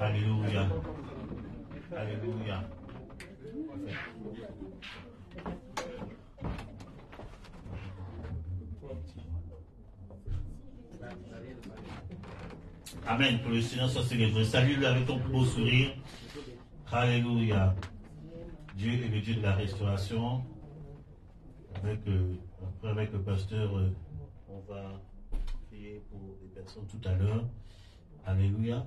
Alléluia. Alléluia. Amen. Pour le Seigneur soit célébré. Salue-le avec ton beau sourire. Alléluia. Dieu est le Dieu de la restauration. Avec le pasteur, on va prier pour les personnes tout à l'heure. Alléluia.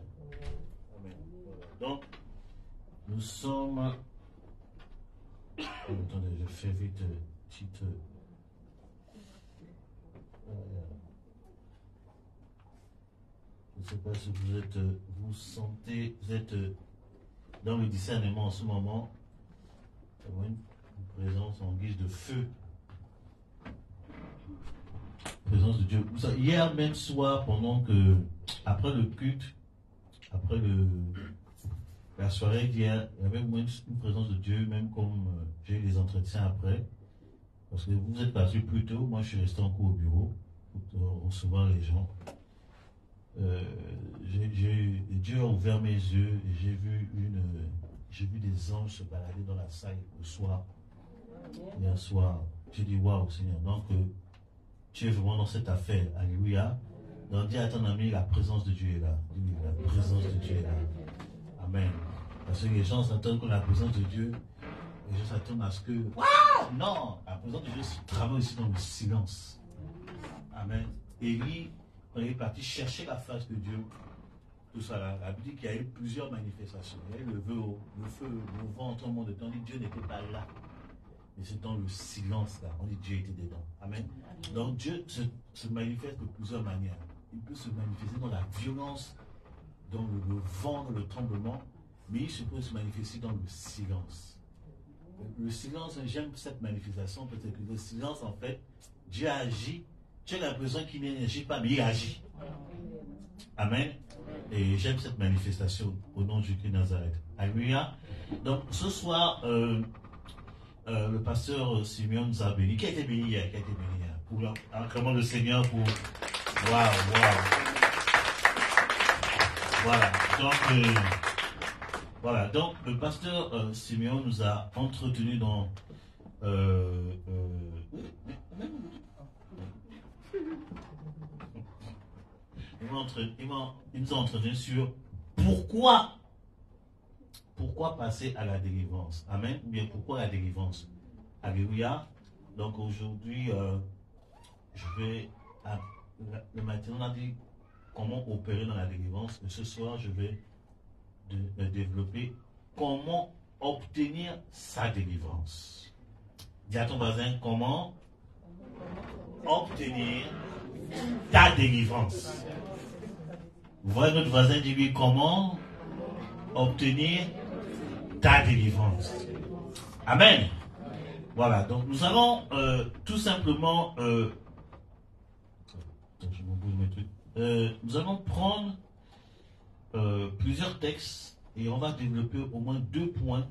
Amen. Voilà. Donc, nous sommes... attendez, je fais vite petite... je ne sais pas si vous sentez, vous êtes dans le discernement en ce moment. Une présence en guise de feu. Présence de Dieu. Hier même soir, après le culte, après la soirée d'hier, il y avait une présence de Dieu, même comme j'ai eu les entretiens après. Parce que vous êtes partis plus tôt, moi je suis resté encore au bureau pour recevoir les gens. Dieu a ouvert mes yeux et j'ai vu des anges se balader dans la salle le soir. Hier soir, j'ai dit waouh Seigneur. Donc tu es vraiment dans cette affaire. Alléluia. Donc dis à ton ami, la présence de Dieu est là. Dis, la présence de Dieu est là. Amen. Parce que les gens s'attendent que la présence de Dieu, les gens s'attendent à ce que non, la présence de Dieu travaille aussi dans le silence. Amen. Élie, quand il est parti chercher la face de Dieu, tout ça là, la Bible dit qu'il y a eu plusieurs manifestations. Il y a eu le feu, le vent, tout le monde dedans. On dit Dieu n'était pas là. Mais c'est dans le silence là. On dit Dieu était dedans. Amen. Donc Dieu se manifeste de plusieurs manières. Il peut se manifester dans la violence, dans le vent, dans le tremblement, mais il peut se manifester dans le silence. Le silence, j'aime cette manifestation parce que le silence, en fait, Dieu agit. Tu as l'impression qu'il n'agit pas, mais il agit. Amen. Et j'aime cette manifestation au nom de Jésus de Nazareth. Alléluia. Donc ce soir, le pasteur Simeon nous a béni. Qui a été béni hier? Pour l'acclamation du Seigneur pour... Waouh. Voilà. Donc le pasteur Simeon nous a entretenu dans... il nous a entretenu sur pourquoi passer à la délivrance. Amen. Ou bien pourquoi la délivrance. Alléluia. Donc aujourd'hui, le matin on a dit comment opérer dans la délivrance. Et ce soir, je vais développer comment obtenir sa délivrance. Dis à ton voisin comment obtenir ta délivrance. Vous voyez notre voisin dit lui comment obtenir ta délivrance. Amen. Voilà, donc nous allons tout simplement nous allons prendre plusieurs textes et on va développer au moins 2 points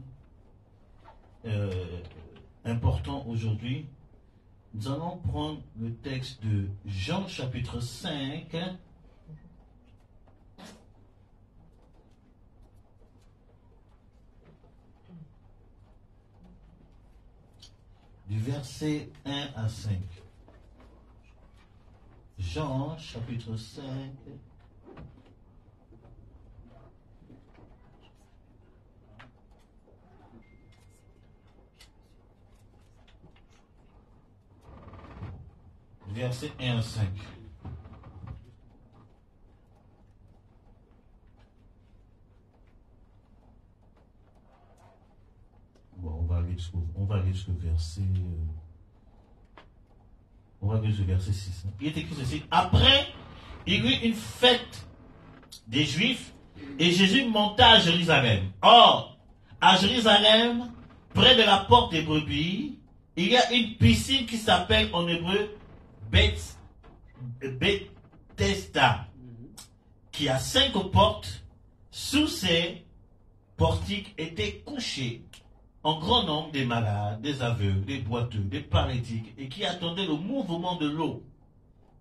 importants aujourd'hui. Nous allons prendre le texte de Jean chapitre 5. Du verset 1 à 5. Jean chapitre 5. Verset 1 à 5. Bon, on va aller jusqu'au verset... on va aller jusqu'au verset 6. Il est écrit ceci. Après, il y eut une fête des Juifs et Jésus monta à Jérusalem. Or, à Jérusalem, près de la porte des brebis, il y a une piscine qui s'appelle en hébreu Bethesda, qui a 5 portes. Sous ces portiques étaient couchés en grand nombre des malades, des aveugles, des boiteux, des paralytiques, et qui attendaient le mouvement de l'eau.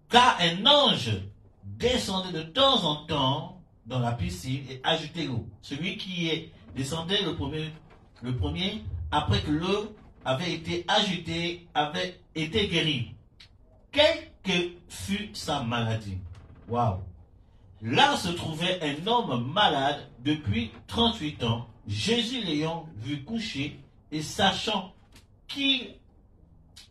Car un ange descendait de temps en temps dans la piscine et ajoutait l'eau. Celui qui est descendait le premier, après que l'eau avait été ajoutée, avait été guéri. Quelle que fût sa maladie. Waouh! Là se trouvait un homme malade depuis 38 ans. Jésus l'ayant vu coucher et sachant qu'il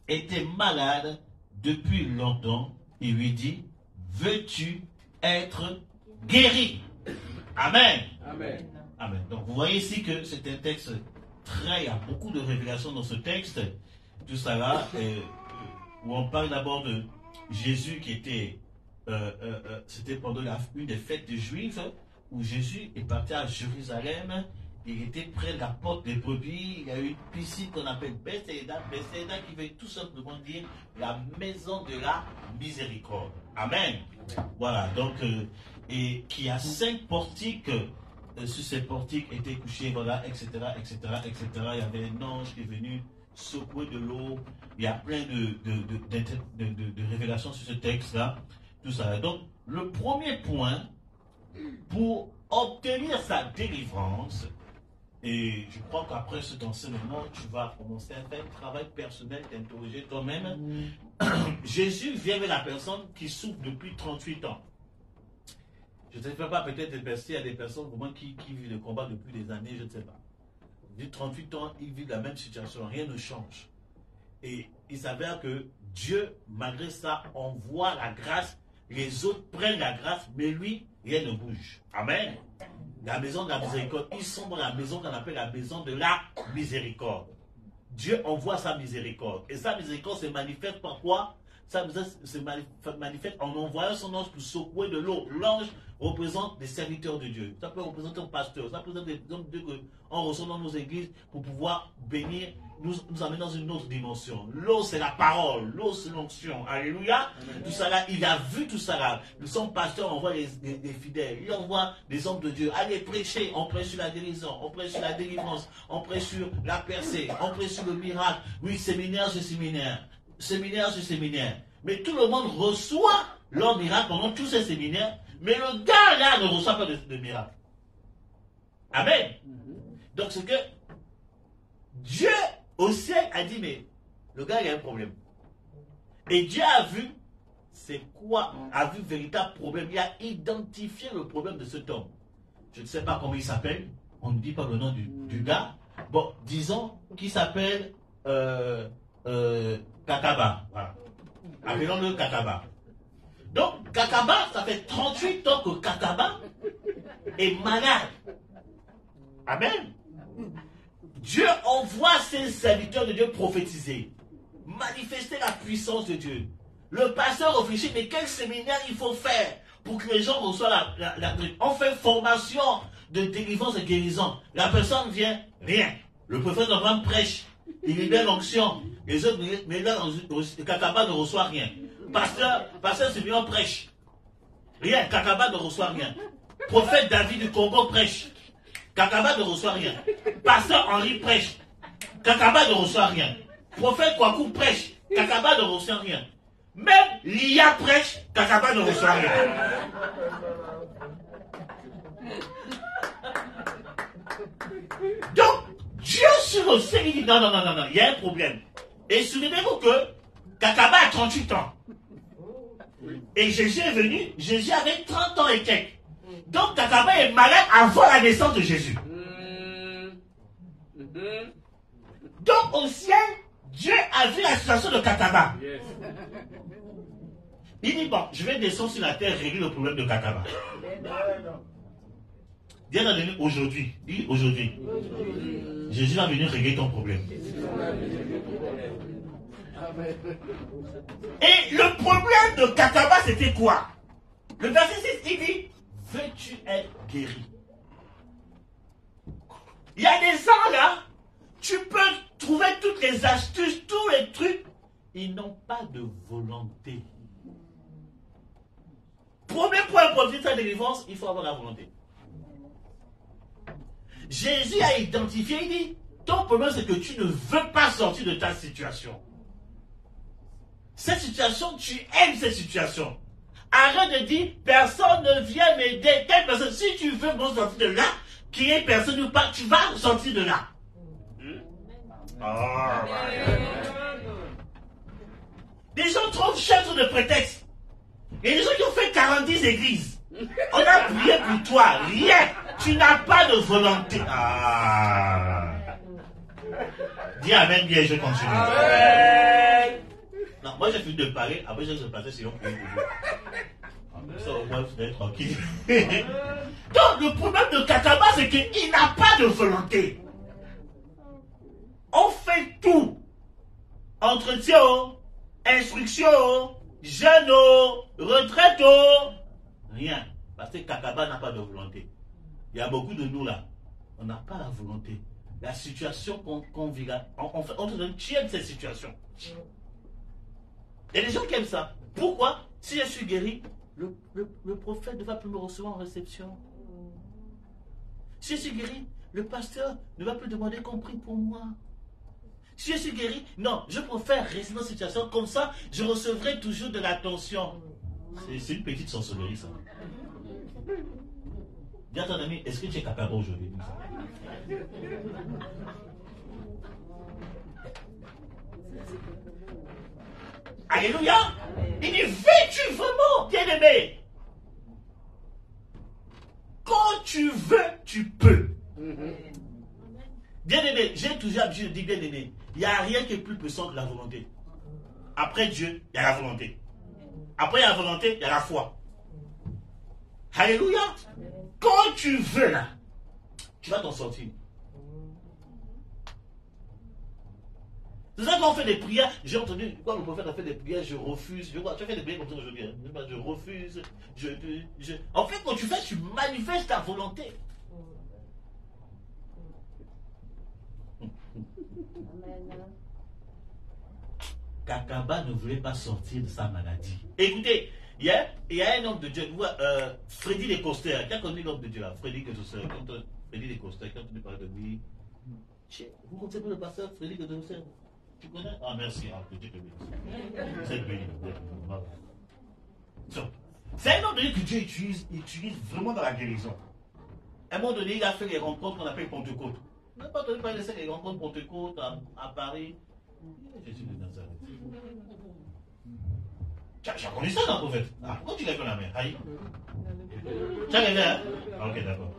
était malade depuis longtemps, il lui dit, veux-tu être guéri? Amen. Amen. Amen. Donc vous voyez ici que c'est un texte très, il y a beaucoup de révélations dans ce texte, tout ça là, où on parle d'abord de Jésus qui était, c'était pendant une des fêtes des Juifs, où Jésus est parti à Jérusalem, il était près de la porte des brebis, il y a eu une piscine qu'on appelle Bethesda, Bethesda qui veut tout simplement dire la maison de la miséricorde. Amen. Voilà, donc, et qui a 5 portiques, sur ces portiques étaient couchés, voilà, etc., etc., etc. Il y avait un ange qui est venu secouer de l'eau. Il y a plein de révélations sur ce texte-là, tout ça. Donc, le premier point pour obtenir sa délivrance, et je crois qu'après cet enseignement, tu vas commencer à faire un travail personnel, t'interroger toi-même. Jésus vient vers la personne qui souffre depuis 38 ans. Je ne sais pas, peut-être il y a des personnes vraiment qui vivent le combat depuis des années, je ne sais pas. Depuis 38 ans, ils vivent la même situation, rien ne change. Et il s'avère que Dieu, malgré ça, envoie la grâce. Les autres prennent la grâce, mais lui, rien ne bouge. Amen. La maison de la miséricorde, ils sont dans la maison qu'on appelle la maison de la miséricorde. Dieu envoie sa miséricorde. Et sa miséricorde se manifeste par quoi? Ça se manifeste en envoyant son ange pour secouer de l'eau. L'ange représente des serviteurs de Dieu. Ça peut représenter un pasteur. Ça peut représenter des hommes de Dieu qu'on reçoit dans nos églises pour pouvoir bénir, nous amener dans une autre dimension. L'eau, c'est la parole. L'eau, c'est l'onction. Alléluia. Amen. Tout ça là, il a vu tout ça là. Son pasteur envoie des fidèles. Il envoie des hommes de Dieu. Allez prêcher. On prêche sur la guérison. On prêche sur la délivrance. On prêche sur la percée. On prêche sur le miracle. Oui, séminaire sur séminaire. Séminaire sur séminaire. Mais tout le monde reçoit leur miracle pendant tous ces séminaires. Mais le gars là ne reçoit pas de miracle. Amen. Donc c'est que Dieu au ciel a dit, mais le gars il a un problème. Et Dieu a vu, c'est quoi? A vu véritable problème. Il a identifié le problème de cet homme. Je ne sais pas comment il s'appelle. On ne dit pas le nom du gars. Bon, disons qu'il s'appelle Kakaba. Voilà. Appelons-le Kakaba. Donc, Kakaba, ça fait 38 ans que Kakaba est malade. Amen. Dieu envoie ses serviteurs de Dieu prophétiser, manifester la puissance de Dieu. Le pasteur réfléchit, mais quel séminaire il faut faire pour que les gens reçoivent on fait formation de délivrance et guérison. La personne vient, rien. Le prophète Abraham prêche, il libère l'onction. Les autres, mais là, Kakaba ne reçoit rien. Pasteur Simeon prêche. Rien, Kakaba ne reçoit rien. Prophète David du Congo prêche. Kakaba ne reçoit rien. Pasteur Henri prêche. Kakaba ne reçoit rien. Prophète Kwaku prêche. Kakaba ne reçoit rien. Même Lia prêche. Kakaba ne reçoit rien. Donc, Dieu sur le ciel, il dit non, il y a un problème. Et souvenez-vous que Kakaba a 38 ans. Et Jésus est venu, Jésus avait 30 ans et quelques. Donc Kakaba est malade avant la naissance de Jésus. Donc au ciel, Dieu a vu la situation de Kakaba. Il dit, bon, je vais descendre sur la terre et régler le problème de Kakaba. Dieu va venir aujourd'hui. Dis aujourd'hui. Jésus va venir régler ton problème. Et le problème de Kakaba, c'était quoi? Le verset 6, il dit, veux-tu être guéri? Il y a des gens là, tu peux trouver toutes les astuces, tous les trucs, ils n'ont pas de volonté. Premier point pour obtenir sa délivrance, il faut avoir la volonté. Jésus a identifié, il dit, ton problème c'est que tu ne veux pas sortir de ta situation. Cette situation, tu aimes cette situation. Arrête de dire, personne ne vient m'aider. Quelle personne, si tu veux me sortir de là, qu'il y ait personne ou pas, tu vas sortir de là. Des gens trouvent cherchent de prétexte. Il y a des gens qui ont fait 40 églises. On a prié pour toi. Rien. Tu n'as pas de volonté. Dis amen bien, je continue. Non, moi j'ai fini de parler. Après, je vais passer sur un pays. Ça, au moins, vous êtes tranquille. Donc, le problème de Kakaba, c'est qu'il n'a pas de volonté. On fait tout. Entretien, instruction, jeûne, retraite, rien. Parce que Kakaba n'a pas de volonté. Il y a beaucoup de nous là. On n'a pas la volonté. La situation qu'on vit là, on te donne tiens de cette situation. Il y a des gens qui aiment ça. Pourquoi? Si je suis guéri, le prophète ne va plus me recevoir en réception. Si je suis guéri, le pasteur ne va plus demander qu'on prie pour moi. Si je suis guéri, non, je préfère rester dans cette situation, comme ça, je recevrai toujours de l'attention. C'est une petite sorcellerie, ça. Dis à ton ami, est-ce que tu es capable aujourd'hui? Alléluia! Il dit, veux-tu vraiment, bien-aimé? Quand tu veux, tu peux. Bien-aimé, j'ai toujours l'habitude de dire bien-aimé, il n'y a rien qui est plus puissant que la volonté. Après Dieu, il y a la volonté. Après il y a la volonté, il y a la foi. Alléluia! Quand tu veux là, tu vas t'en sortir. C'est ça qu'on fait des prières. J'ai entendu, quand le prophète a fait des prières, je refuse. Tu as fait des prières comme ça aujourd'hui. Je refuse. En fait, quand tu fais, tu manifestes ta volonté. Kakaba ne voulait pas sortir de sa maladie. Écoutez, il y a un homme de Dieu, Freddy Descoster, qui a connu l'homme de Dieu là, Freddy Descoster, quand tu parles de lui. Vous connaissez le pasteur Freddy Descoster? Tu connais? Ah merci, que Dieu te bénisse. C'est le béni. C'est un homme de Dieu que Dieu utilise vraiment dans la guérison. À un moment donné, il a fait les rencontres qu'on appelle Pentecôte. Vous n'avez pas entendu parler de ces rencontres Pentecôte à Paris? Jésus de Nazareth. Tu as connu ça dans le prophète? Pourquoi tu lèves la main? Aïe. Tu as rêvé, hein? Ok, d'accord.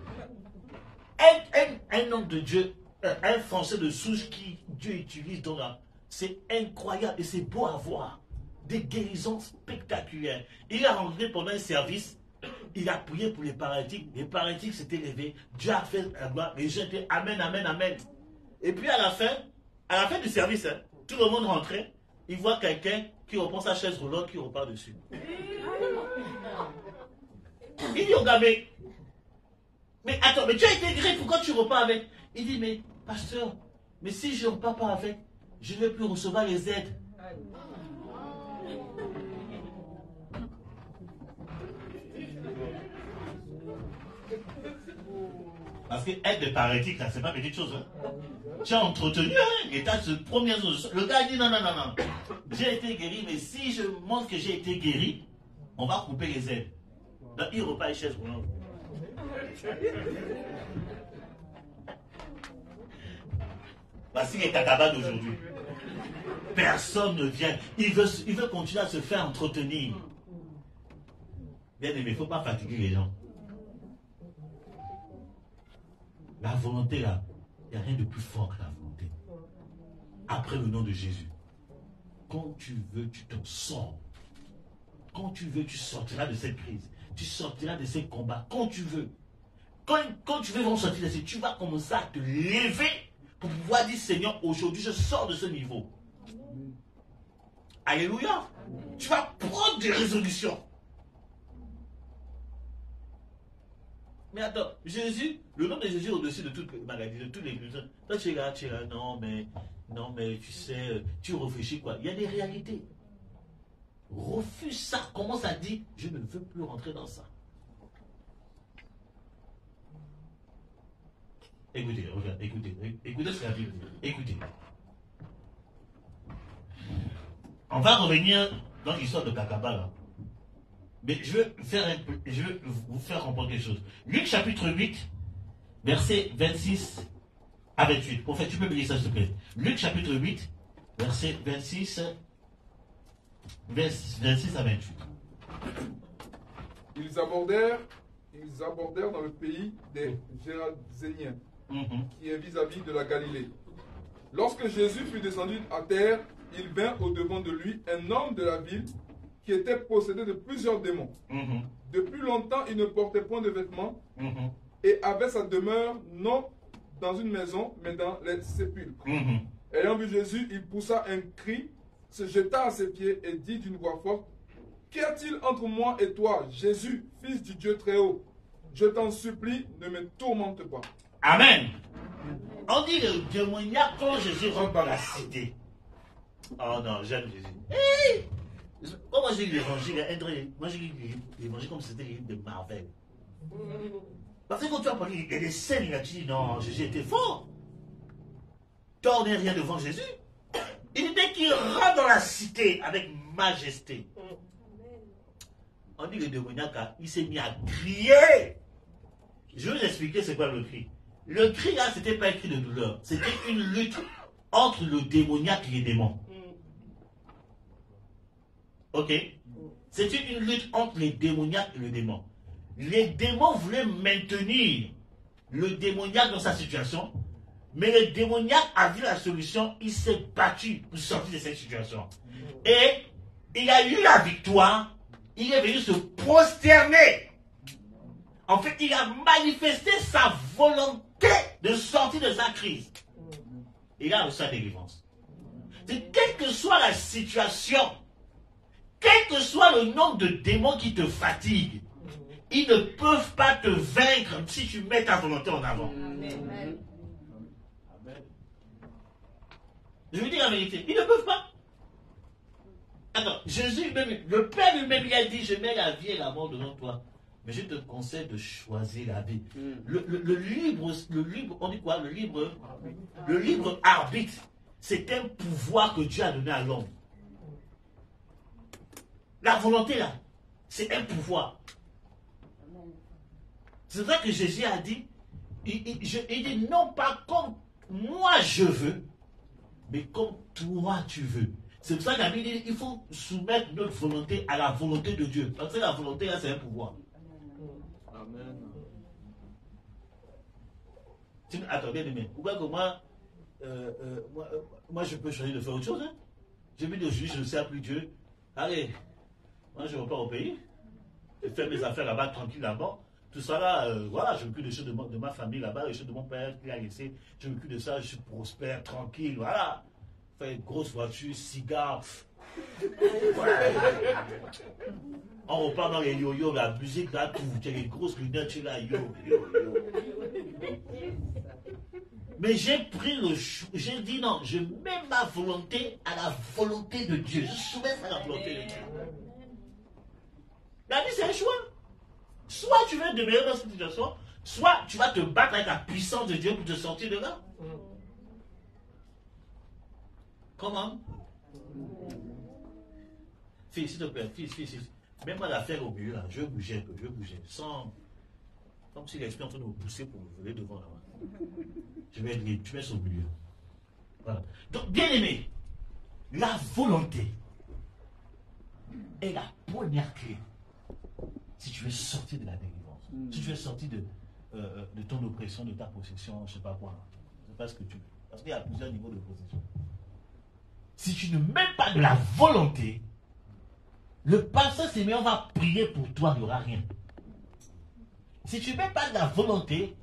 Un homme de Dieu, un Français de souche qui Dieu utilise dans la... C'est incroyable et c'est beau à voir. Des guérisons spectaculaires. Il a rencontré pendant un service, il a prié pour les paralytiques s'étaient levés, Dieu a fait la gloire, les gens étaient amen, amen, amen. Et puis à la fin du service, hein, tout le monde rentrait, il voit quelqu'un qui reprend sa chaise roulante, qui repart dessus. Il dit au gars, mais attends, mais tu as été guéri, pourquoi tu repars avec? Il dit, mais pasteur, mais si je ne repars pas avec, je ne vais plus recevoir les aides. Parce que aide de paralytique, ce n'est pas petite chose. Hein. Tu as entretenu, hein, et tu as ce premier chose. Le gars dit non. J'ai été guéri, mais si je montre que j'ai été guéri, on va couper les aides. Donc il repart les chaises roulantes. Voici les Kakaba d'aujourd'hui. Personne ne vient. Il veut continuer à se faire entretenir. Bien aimé, il ne faut pas fatiguer les gens. La volonté là, il n'y a rien de plus fort que la volonté. Après le nom de Jésus. Quand tu veux, tu t'en sors. Quand tu veux, tu sortiras de cette crise. Tu sortiras de ces combats. Quand tu veux. Quand tu veux vraiment sortir de cette, tu vas commencer à te lever pour pouvoir dire Seigneur, aujourd'hui je sors de ce niveau. Alléluia. Tu vas prendre des résolutions. Mais attends, Jésus, le nom de Jésus est au-dessus de toutes les maladies, de tous les personnes. Toi tu es là, non mais tu sais, tu réfléchis quoi. Il y a des réalités. Refuse ça, commence à dire, je ne veux plus rentrer dans ça. Écoutez, regarde, écoutez ce que la Bible dit. Écoutez. On va revenir dans l'histoire de Kakaba là. Mais je veux vous faire comprendre quelque chose. Luc chapitre 8, verset 26 à 28. Prophète, tu peux me lire ça s'il te plaît. Luc chapitre 8, verset 26 à 28. Ils abordèrent dans le pays des Géraséniens, qui est vis-à-vis de la Galilée. Lorsque Jésus fut descendu à terre, il vint au-devant de lui un homme de la ville qui était possédé de plusieurs démons. Depuis longtemps, il ne portait point de vêtements et avait sa demeure non dans une maison, mais dans les sépulcres. Ayant vu Jésus, il poussa un cri, se jeta à ses pieds et dit d'une voix forte, « Qu'y a-t-il entre moi et toi, Jésus, fils du Dieu très haut? Je t'en supplie, ne me tourmente pas. » Amen. On dit le démoniaque quand Jésus rentre dans la cité. Oh non, j'aime Jésus. Hey! Moi j'ai lu l'évangile, moi j'ai lu l'évangile comme si c'était le livre de Marvel. Parce que quand tu as parlé, il y a des scènes, il a dit non, Jésus était fort. Toi, on n'est rien devant Jésus. Il était qu'il rentre dans la cité avec majesté. On dit le démoniaque, il s'est mis à crier. Je vais vous expliquer c'est quoi le cri. Le cri là, c'était pas un cri de douleur. C'était une lutte entre le démoniaque et les démons. Ok? C'était une lutte entre les démoniaques et le démon. Les démons voulaient maintenir le démoniaque dans sa situation, mais le démoniaque a vu la solution, il s'est battu pour sortir de cette situation. Et il a eu la victoire, il est venu se prosterner. En fait, il a manifesté sa volonté de sortir de sa crise. Il a reçu sa délivrance. C'est quelle que soit la situation, quel que soit le nombre de démons qui te fatiguent, ils ne peuvent pas te vaincre si tu mets ta volonté en avant. Amen. Je vous dis la vérité, ils ne peuvent pas. Attends, Jésus, le Père lui-même, il a dit, je mets la vie et la mort devant toi. Mais je te conseille de choisir la vie. Le libre, on dit quoi? Le libre arbitre, c'est un pouvoir que Dieu a donné à l'homme. La volonté là, c'est un pouvoir. C'est vrai que Jésus a dit, il dit non pas comme moi je veux, mais comme toi tu veux. C'est pour ça qu'il dit, il faut soumettre notre volonté à la volonté de Dieu. Parce que la volonté là, c'est un pouvoir. Amen. Attendez, mais pourquoi que moi je peux choisir de faire autre chose, hein? J'ai mis de juge, je ne sers plus Dieu. Allez, moi je repars au pays. Je fais mes affaires là-bas, tranquille là-bas. Tout ça là, voilà, je m'occupe des choses de ma famille là-bas, les choses de mon père qui a laissé. Je m'occupe de ça, je suis prospère, tranquille, voilà. Faire une grosse voiture, cigare. Ouais. On repart dans les yo-yo, la musique là, tout. Tu as les grosses lunettes, tu es là, yo. Mais j'ai pris le choix, j'ai dit non, je mets ma volonté à la volonté de Dieu. Je soumets à la volonté de Dieu. La vie, c'est un choix. Soit tu veux demeurer dans cette situation, soit tu vas te battre avec la puissance de Dieu pour te sortir de là. Comment? Fille, s'il te plaît, fille. Mets-moi l'affaire au milieu là, je vais bouger un peu, sans... Comme si l'esprit est en train de me pousser pour me voler devant là-bas. Je vais être libre, tu mets au milieu. Voilà. Donc, bien aimé, la volonté est la première clé. Si tu veux sortir de la délivrance, si tu veux sortir de ton oppression, de ta possession, je ne sais pas quoi, je ne sais pas ce que tu veux. Parce qu'il y a plusieurs niveaux de possession. Si tu ne mets pas de la volonté, le pasteur Siméon va prier pour toi, il n'y aura rien. Si tu ne mets pas de la volonté,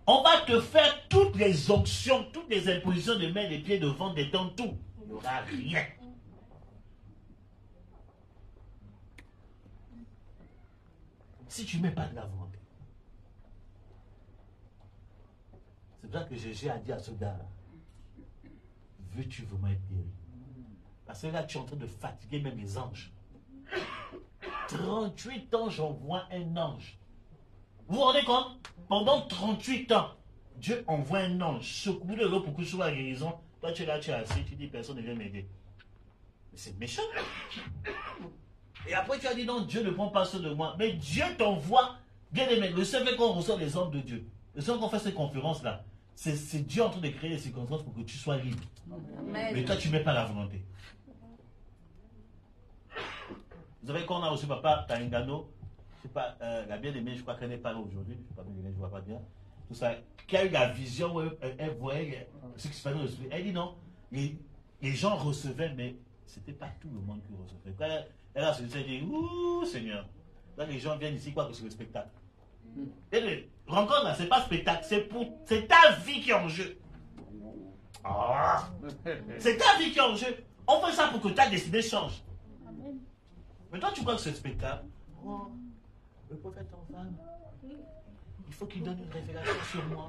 on va te faire toutes les onctions, toutes les impositions de main, des pieds, de ventre, des dents, tout. Il n'y aura rien. Si tu ne mets pas de la volonté. C'est pour ça que Jésus a dit à ce gars-là, veux-tu vraiment être guéri? Parce que là, tu es en train de fatiguer même les anges. 38 ans, j'envoie un ange. Vous vous rendez compte? Pendant 38 ans, Dieu envoie un ange. Secoue le lot pour que tu sois à la guérison. Toi, tu es là, tu es assis, tu dis personne ne vient m'aider. Mais c'est méchant. Et après tu as dit non, Dieu ne prend pas soin de moi. Mais Dieu t'envoie, bien aimé, le seul fait qu'on reçoit les hommes de Dieu, le seul qu'on fait ces conférences-là, c'est Dieu en train de créer les circonstances pour que tu sois libre. Amen. Mais toi tu ne mets pas la volonté. Vous savez qu'on a reçu papa Taingano, je sais pas, la bien-aimée, je crois qu'elle n'est pas là aujourd'hui, je ne sais pas bien, je ne vois pas bien. Tout ça, qui a eu la vision où elle voyait ce qui se passait dans le spirit. Elle dit non, les gens recevaient, mais ce n'était pas tout le monde qui recevait. Quand elle a dit, ouh Seigneur, là les gens viennent ici, quoi que c'est le spectacle. Et le rencontre là, ce n'est pas spectacle, c'est ta vie qui est en jeu. Ah, c'est ta vie qui est en jeu. On fait ça pour que ta destinée change. Mais toi, tu crois que c'est spectacle? Oh, le prophète en femme, il faut qu'il donne une révélation sur moi.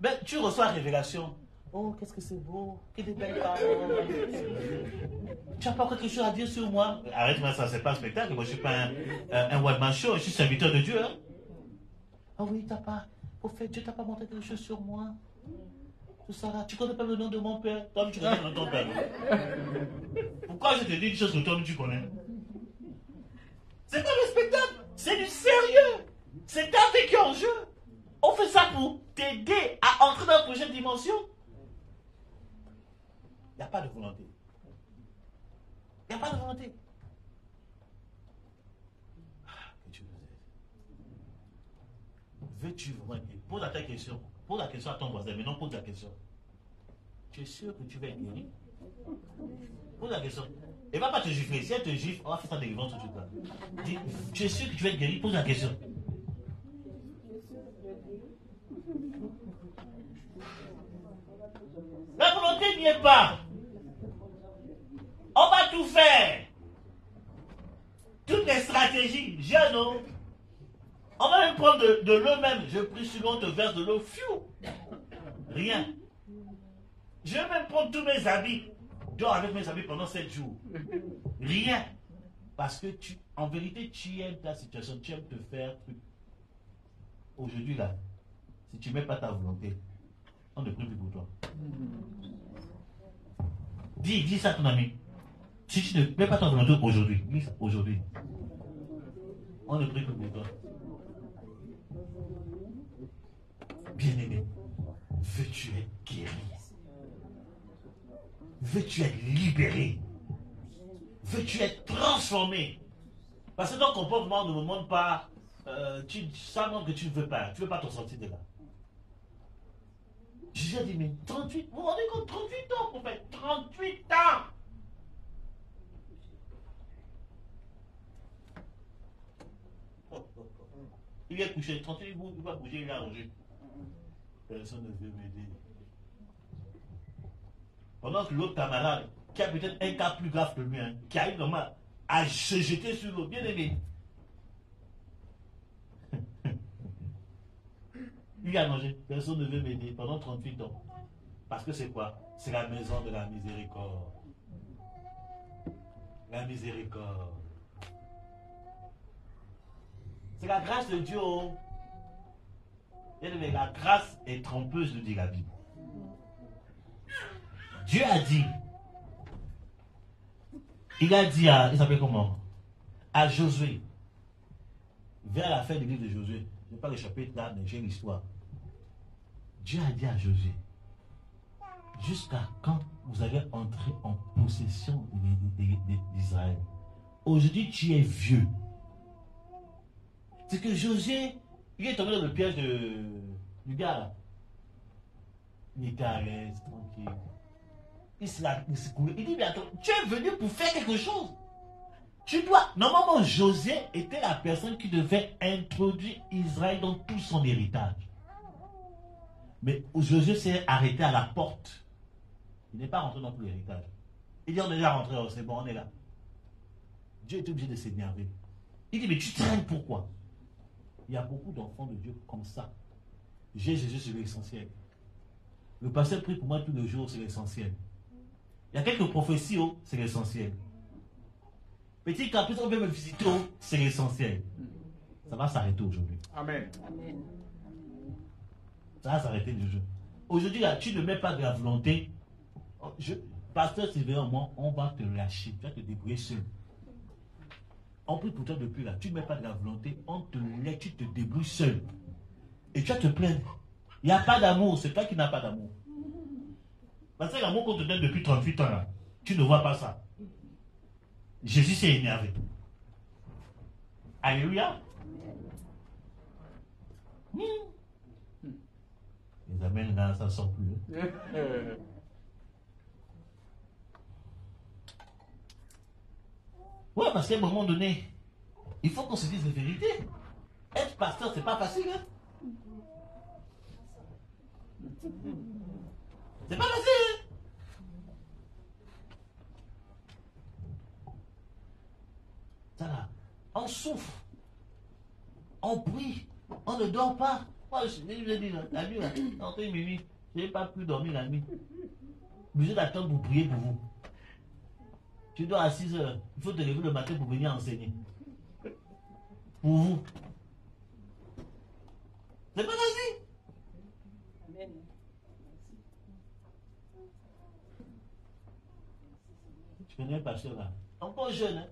Mais tu reçois la révélation. Oh, qu'est-ce que c'est beau, que de belles paroles. Tu n'as pas quelque chose à dire sur moi? Arrête-moi ça, c'est pas un spectacle. Moi, je ne suis pas un one-man show, je suis serviteur de Dieu. Hein? Ah oui, t'as pas, prophète, Dieu t'a pas montré quelque chose sur moi. Tout ça là, tu connais pas le nom de mon père? Toi, tu connais le nom de ton père. Pourquoi je te dis une chose que toi, tu connais? C'est pas le spectacle, c'est du sérieux. C'est ta vie qui est en jeu. On fait ça pour t'aider à entrer dans la prochaine dimension. Il n'y a pas de volonté. Il n'y a pas de volonté. Que Dieu nous aide. Veux-tu vraiment aider? Pose ta question. Pose la question à ton voisin, mais non pose la question. Tu es sûr que tu vas être guéri? Pose la question. Elle ne va pas te gifler. Si elle te gifle, on va faire ça des ventes tout de suite là. Dis, tu es sûr que tu vas être guéri? Pose la question. La volonté n'y est pas. On va tout faire. Toutes les stratégies, j'ai non. On va même prendre de l'eau même. Je prie souvent, on te verse de l'eau. Rien. Je vais même prendre tous mes habits. Dors avec mes habits pendant 7 jours. Rien. Parce que en vérité, tu aimes ta situation, tu aimes te faire truc. Aujourd'hui là, si tu ne mets pas ta volonté, on ne prie plus pour toi. Dis ça à ton ami. Si tu ne mets pas ta volonté aujourd'hui, dis ça aujourd'hui. On ne prie plus pour toi. Bien-aimé, veux-tu être guéri? Veux-tu être libéré? Veux-tu être transformé? Parce que ton comportement ne me montre pas, ça montre que tu ne veux pas. Tu ne veux pas t'en sortir de là. Jésus a dit, mais 38, vous vous rendez compte, 38 ans, prophète, 38 ans! Il est couché, 38 jours, il va bouger, il a rangé. Personne ne veut m'aider. Pendant que l'autre est malade, qui a peut-être un cas plus grave que lui, hein, qui arrive vraiment à se jeter sur l'eau, bien aimé. Il a mangé, personne ne veut m'aider pendant 38 ans. Parce que c'est quoi? C'est la maison de la miséricorde. La miséricorde. C'est la grâce de Dieu. Bien aimé, la grâce est trompeuse, nous dit la Bible. Dieu a dit, il a dit à, il s'appelle comment? À Josué, vers la fin du livre de Josué, je n'ai pas le chapitre là, mais j'ai l'histoire. Dieu a dit à Josué, jusqu'à quand vous allez entrer en possession d'Israël? Aujourd'hui, tu es vieux. C'est que Josué, il est tombé dans le piège du gars là. Il était à l'aise, tranquille. Il s'est coulé. Il dit, mais attends, tu es venu pour faire quelque chose. Tu dois. Normalement, Josué était la personne qui devait introduire Israël dans tout son héritage. Mais Josué s'est arrêté à la porte. Il n'est pas rentré dans tout l'héritage. Il dit, on est déjà rentré, oh, c'est bon, on est là. Dieu est obligé de s'énerver. Il dit, mais tu traînes pourquoi? Il y a beaucoup d'enfants de Dieu comme ça. J'ai Jésus sur l'essentiel. Le pasteur prie pour moi tous les jours, c'est l'essentiel. Il y a quelques prophéties, oh, c'est l'essentiel. Petit caprice, on vient me visiter, oh, c'est l'essentiel. Ça va s'arrêter aujourd'hui. Amen. Amen. Ça va s'arrêter aujourd'hui. Aujourd'hui, là, tu ne mets pas de la volonté. Pasteur Sylvain, moi, on va te lâcher. Tu vas te débrouiller seul. on prie pour toi depuis là, tu ne mets pas de la volonté, on te laisse, tu te débrouilles seul. Et tu vas te plaindre. Il n'y a pas d'amour, c'est toi qui n'as pas d'amour. Parce que l'amour qu'on te donne depuis 38 ans là, tu ne vois pas ça. Jésus s'est énervé. Alléluia. Les amens là, ça ne sort plus. Ouais, parce qu'à un moment donné, il faut qu'on se dise la vérité. Être pasteur, c'est pas facile. Hein? C'est pas facile. Hein? Ça là, on souffre. On prie. On ne dort pas. Moi, je l'ai dit, la nuit, là, je n'ai pas pu dormir la nuit. Obligé d'attendre pour prier pour vous. Tu dors à 6 heures. Il faut te lever le matin pour venir enseigner. Pour vous. C'est pas facile. Amen. Tu connais un pasteur là. Encore jeune, hein.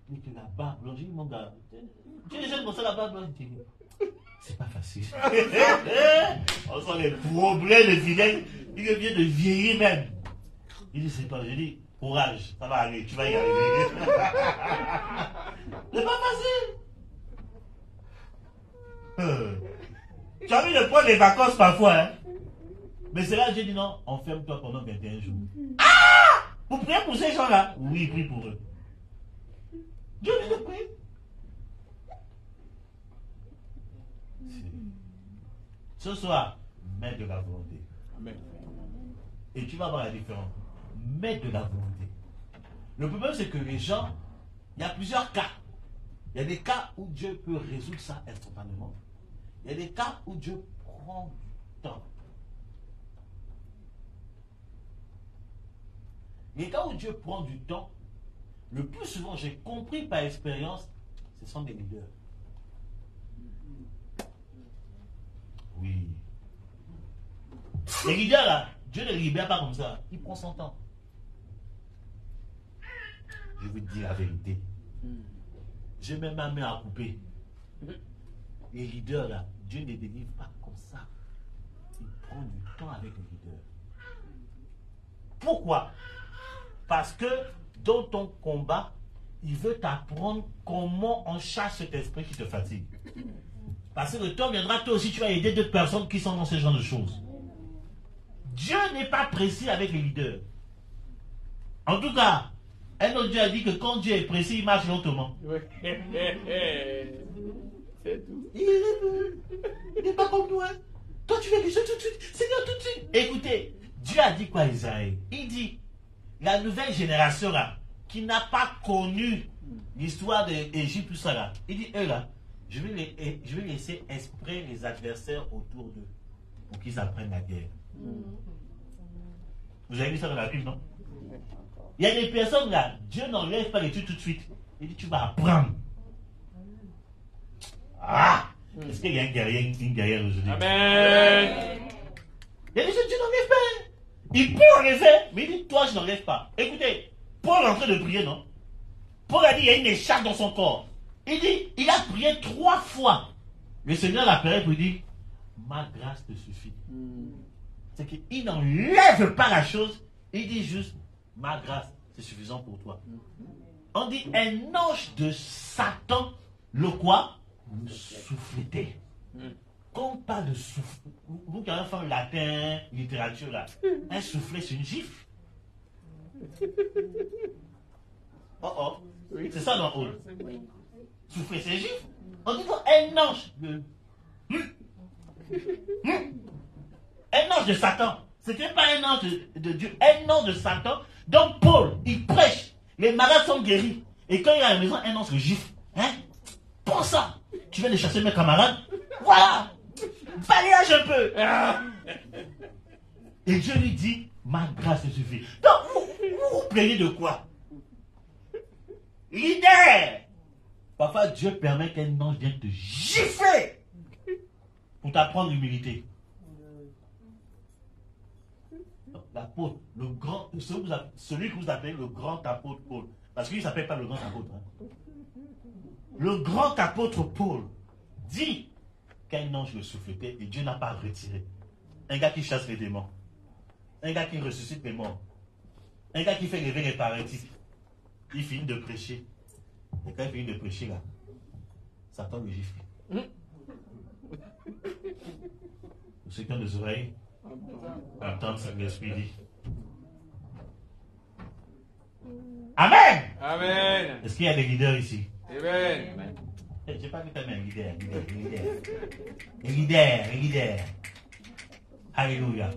Mais tu as la barbe blanche. Mon gars. Tu es jeune comme ça, la barbe blanche. C'est pas facile. On sent les problèmes de vilaine. Il vient de vieillir même. Il dit, c'est pas. Je dis, courage, ça va aller, tu vas y arriver. C'est pas facile. Tu as vu le point des vacances parfois, hein? Mais c'est là que j'ai dit non, enferme-toi pendant 21 jours. Ah! Vous priez pour ces gens-là? Oui, prie pour eux. Dieu dit de prier. Ce soir, mets de la volonté. Amen. Et tu vas voir la différence. Mets de la volonté. Le problème, c'est que les gens, il y a plusieurs cas. Il y a des cas où Dieu peut résoudre ça instantanément. Il y a des cas où Dieu prend du temps. Les cas où Dieu prend du temps, le plus souvent, j'ai compris par expérience, ce sont des leaders. Oui. Les leaders là, Dieu ne les libère pas comme ça. Il prend son temps. Je vous dis la vérité. J'ai même ma main à couper. Les leaders là, Dieu ne les délivre pas comme ça. Il prend du temps avec les leaders. Pourquoi? Parce que dans ton combat, il veut t'apprendre comment on chasse cet esprit qui te fatigue. Parce que le temps viendra, toi aussi tu vas aider d'autres personnes qui sont dans ce genre de choses. Dieu n'est pas précis avec les leaders. En tout cas, un autre Dieu a dit que quand Dieu est précis, il marche lentement. C'est tout. Il n'est pas comme nous. Hein. Toi, tu fais des choses tout de suite. Seigneur, tout de suite. Écoutez, Dieu a dit quoi à Isaïe? Il dit, la nouvelle génération là, qui n'a pas connu l'histoire de l'Égypte, tout ça là, il dit, eux là, je vais laisser exprès les adversaires autour d'eux pour qu'ils apprennent la guerre. Vous avez vu ça dans la Bible, non? Il y a des personnes là, Dieu n'enlève pas les trucs tout de suite. Il dit, tu vas apprendre. Ah! Est-ce qu'il y a un guerrier, une guerrière aujourd'hui? Amen! Il y a des choses que Dieu n'enlève pas. Il peut enlever, mais il dit, toi, je n'enlève pas. Écoutez, Paul est en train de prier, non? Paul a dit, il y a une écharpe dans son corps. Il dit, il a prié 3 fois. Le Seigneur l'appelait pour lui dire, ma grâce te suffit. C'est qu'il n'enlève pas la chose, il dit juste, ma grâce, c'est suffisant pour toi. On dit, un ange de Satan, le quoi? Le souffletait. Quand on parle de souffle, vous qui avez fait latin, littérature là, un soufflet c'est une gifle. Oh oh, c'est ça dans Aude. Souffler c'est une gifle. On dit un ange un ange de Satan. C'était pas un ange de Dieu, un ange de Satan. Donc Paul, il prêche, les malades sont guéris. Et quand il est à la maison, un ange le gifle. Hein? Pour ça, tu viens de chasser mes camarades. Voilà. Balayage un peu. Et Dieu lui dit, ma grâce te suffit. Donc, vous plaignez de quoi? Leader. Parfois, Dieu permet qu'un ange vienne te gifler pour t'apprendre l'humilité. L'apôtre, le grand, celui que vous appelez le grand apôtre Paul. Parce qu'il ne s'appelle pas le grand apôtre. Hein. Le grand apôtre Paul dit qu'un ange le souffletait et Dieu n'a pas retiré. Un gars qui chasse les démons. Un gars qui ressuscite les morts. Un gars qui fait lever les paralytiques. Il finit de prêcher. Et quand il finit de prêcher là, Satan le gifle. Pour ceux qui ont des oreilles, entendent ce que l'Esprit dit. Amen. Amen. Est-ce qu'il y a des leaders ici? Amen. Je n'ai pas vu comme un leader. Les leaders. Alléluia.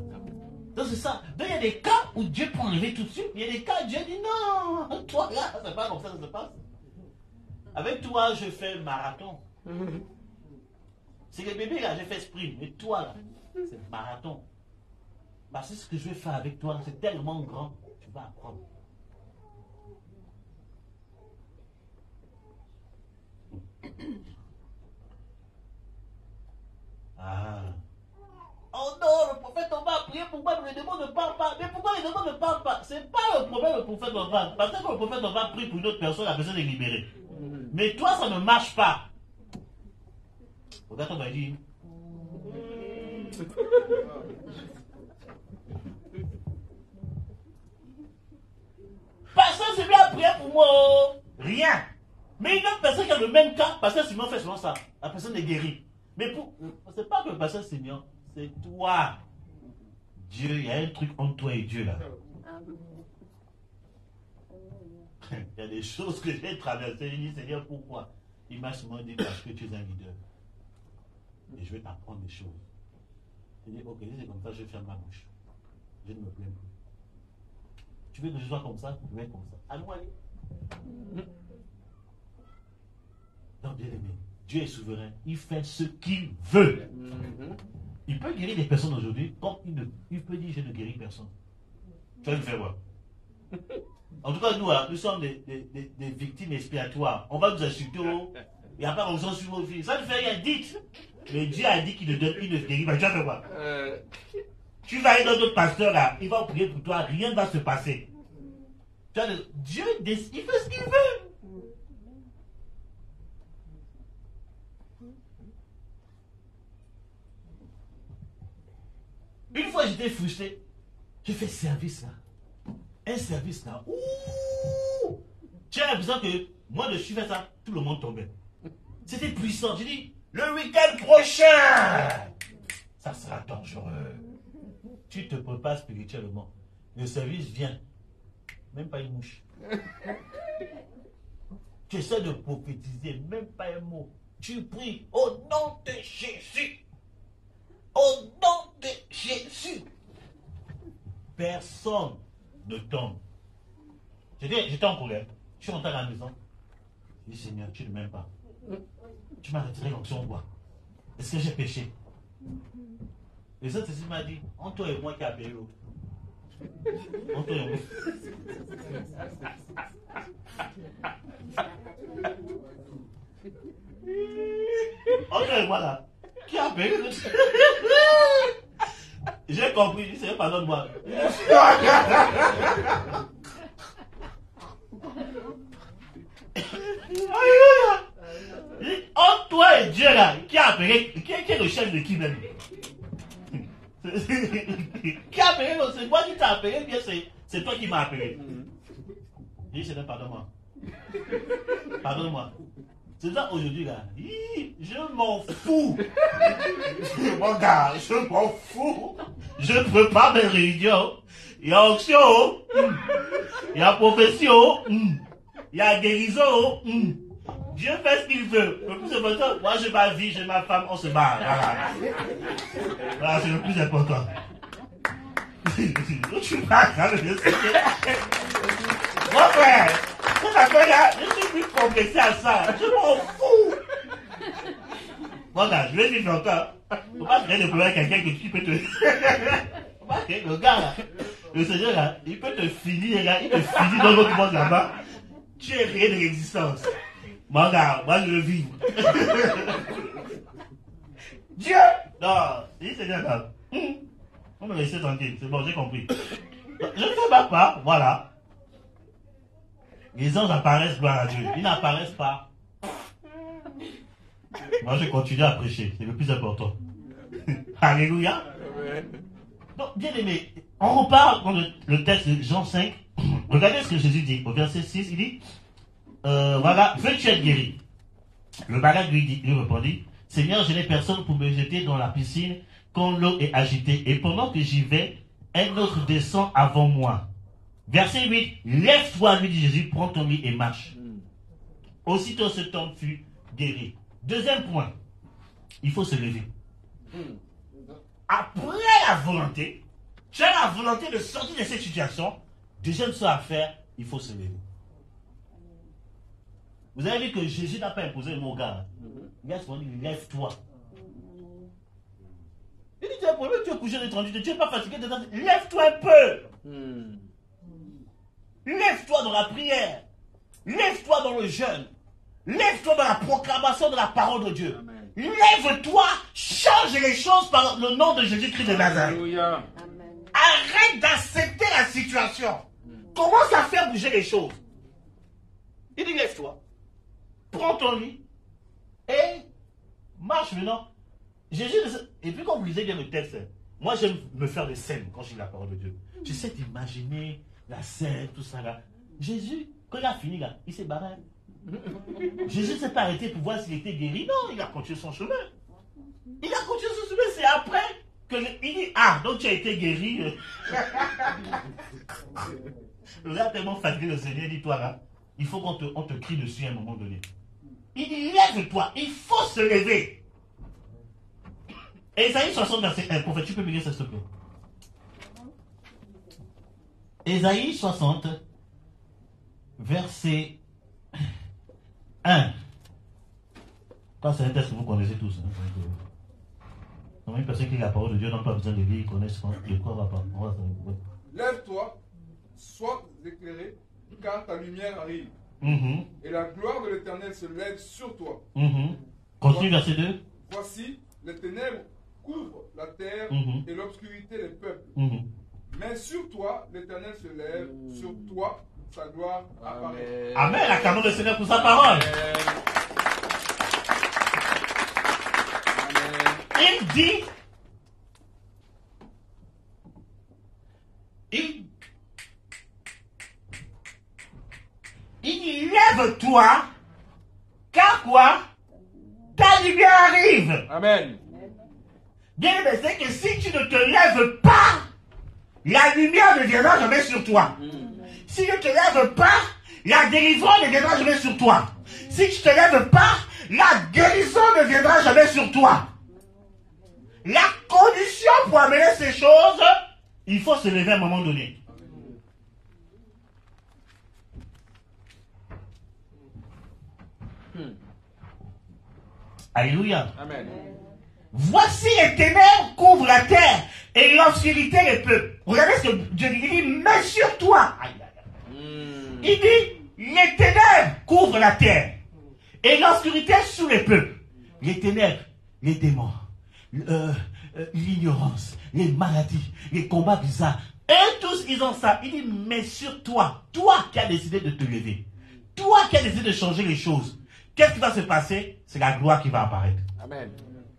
Donc c'est ça. Donc il y a des cas où Dieu peut enlever tout de suite. Il y a des cas où Dieu dit non. Toi là, c'est pas comme ça que ça se passe. Avec toi, je fais marathon. C'est les bébés là, je fais sprint. Mais toi là, c'est marathon. Bah, c'est ce que je vais faire avec toi. C'est tellement grand. Tu vas apprendre. Ah. Oh non, le prophète on va prier pour moi, mais les démons ne parlent pas. Mais pourquoi les démons ne parlent pas? C'est pas le problème, le prophète on va. Parce que le prophète on va prier pour une autre personne, la personne est libérée. Mais toi, ça ne marche pas. Regarde, on m'a dit. Personne ne vient prier pour moi. Rien. Mais une autre personne qui a le même cas, pasteur Simon fait souvent ça. La personne est guérie. Mais c'est pas que le pasteur Simon, c'est toi. Dieu, il y a un truc entre toi et Dieu là. Il y a des choses que j'ai traversées. Je dis, Seigneur, pourquoi? Il m'a souvent dit, parce que tu es un leader. Et je vais t'apprendre des choses. Je dis, ok, si c'est comme ça, je ferme ma bouche. Je ne me plains plus. Tu veux que je sois comme ça? Je vais être comme ça. À nous aller. Non, bien aimé, Dieu est souverain. Il fait ce qu'il veut. Il peut guérir des personnes aujourd'hui, comme il peut dire, je ne guéris personne. Tu vas le faire voir. En tout cas, nous sommes des victimes expiatoires. On va nous insulter. Il n'y a pas raison sur nos filles. Ça ne fait rien, dites. Mais Dieu a dit qu'il ne donne, il ne guérit pas. Tu vas faire quoi? Tu vas aller dans notre pasteur là, il va prier pour toi, rien ne va se passer. Dieu, il fait ce qu'il veut. Une fois j'étais frustré, j'ai fait service là. Un service là. Ouh! J'ai l'impression que moi je suis fait ça, tout le monde tombait. C'était puissant. J'ai dit, le week-end prochain, ça sera dangereux. Tu te prépares spirituellement. Le service vient. Même pas une mouche. Tu essaies de prophétiser, même pas un mot. Tu pries au nom de Jésus. Au nom de Jésus. Personne ne tombe. J'étais en colère. Je suis rentré à la maison. Je dis, Seigneur, tu ne m'aimes pas. Tu m'as retiré l'onction quoi? Est-ce que j'ai péché? Les autres ici m'ont dit, entre toi et moi qui a payé l'eau. Entre toi et moi. Entre toi et moi là. Qui a payé l'eau? J'ai compris, c'est pardonne-moi. Entre toi et Dieu là, qui a appelé, qui est le chef de qui même? Qui a appelé? C'est moi qui t'ai appelé, bien c'est toi qui m'as appelé. Je dis, Seigneur, pardonne-moi. Pardonne-moi. C'est ça aujourd'hui là. Je m'en fous. Mon gars, je m'en fous. Je prépare mes réunions. Il y a onction, il y a profession, il y a guérison. Dieu fait ce qu'il veut. Le plus important, moi j'ai ma vie, j'ai ma femme, on se barre. Voilà, c'est le plus important. Tu vas regarder le sujet. Mon frère, je suis plus complexé à ça. Je m'en fous. Bon, là, je vais dire encore. Faut pas créer de problème à quelqu'un qui peut te. Faut pas créer le gars là. Le Seigneur là, il peut te finir là, il te finit dans l'autre monde là-bas. Tu es rien de l'existence. Mon gars, moi je veux vivre. Dieu! Non, il Seigneur là. On me laisse tranquille, c'est bon, j'ai compris. Je ne fais pas, voilà. Les anges apparaissent, gloire à Dieu. Ils n'apparaissent pas Moi, je continue à prêcher. C'est le plus important. Alléluia. Donc, bien aimé, on repart dans le texte de Jean 5. Regardez ce que Jésus dit. Au verset 6, il dit, voilà, veux-tu être guéri? Le malade lui répondit, Seigneur, je n'ai personne pour me jeter dans la piscine quand l'eau est agitée. Et pendant que j'y vais, un autre descend avant moi. Verset 8, lève-toi, lui dit Jésus, prends ton lit et marche. Aussitôt cet homme fut guéri. Deuxième point, il faut se lever. Après la volonté, tu as la volonté de sortir de cette situation. Deuxième chose à faire, il faut se lever. Vous avez vu que Jésus n'a pas imposé le mot gars. Il a dit, lève-toi. Il dit, tu as un problème, tu es couché d'étranger, tu n'es pas fatigué, lève-toi un peu. Lève-toi dans la prière. Lève-toi dans le jeûne. Lève-toi dans la proclamation de la parole de Dieu. Amen. Lève-toi, change les choses par le nom de Jésus-Christ de Nazareth. Alléluia. Arrête d'accepter la situation. Commence à faire bouger les choses. Il dit, lève-toi. Prends ton lit et marche maintenant. Jésus, et puis quand vous lisez bien le texte, moi j'aime me faire des scènes quand je lis la parole de Dieu. J'essaie d'imaginer la scène, tout ça là. Jésus, quand il a fini là, il s'est barré. Jésus ne s'est pas arrêté pour voir s'il était guéri. Non, il a continué son chemin. Il a continué son chemin. C'est après qu'il dit, ah, donc tu as été guéri. Le gars tellement fatigué, le Seigneur dit, toi là, il faut qu'on te crie dessus à un moment donné. Il dit, lève-toi, il faut se lever. Ésaïe 60, verset 1, prophète, tu peux me lire ça s'il te plaît. Ésaïe 60, verset 1. Quand c'est un texte que vous connaissez tous. Une personne qui lit la parole de Dieu n'a pas besoin de lire, ils connaissent de quoi on va pas. Lève-toi, sois éclairé, car ta lumière arrive. Et la gloire de l'Éternel se lève sur toi. Continue verset 2. Voici, les ténèbres couvrent la terre et l'obscurité les peuples. Mais sur toi, l'Éternel se lève, sur toi, sa gloire apparaît. Amen, acclamons le Seigneur pour sa parole. Il dit, il dit, lève-toi, car quoi? Ta lumière arrive. Amen. Bien aimé, c'est que si tu ne te lèves pas, la lumière ne viendra jamais sur toi. Si tu ne te lèves pas, la délivrance ne viendra jamais sur toi. Si tu ne te lèves pas, la guérison ne viendra jamais sur toi. La condition pour amener ces choses, il faut se lever à un moment donné. Alléluia. Amen. Voici les ténèbres couvrent la terre et l'obscurité les peuples. Regardez ce que Dieu dit. Il dit, mets sur toi. Il dit, les ténèbres couvrent la terre et l'obscurité sous les peuples. Les ténèbres, les démons, l'ignorance, les maladies, les combats bizarres. Et tous, ils ont ça. Il dit, mais sur toi, toi qui as décidé de te lever, toi qui as décidé de changer les choses, qu'est-ce qui va se passer? C'est la gloire qui va apparaître. Amen.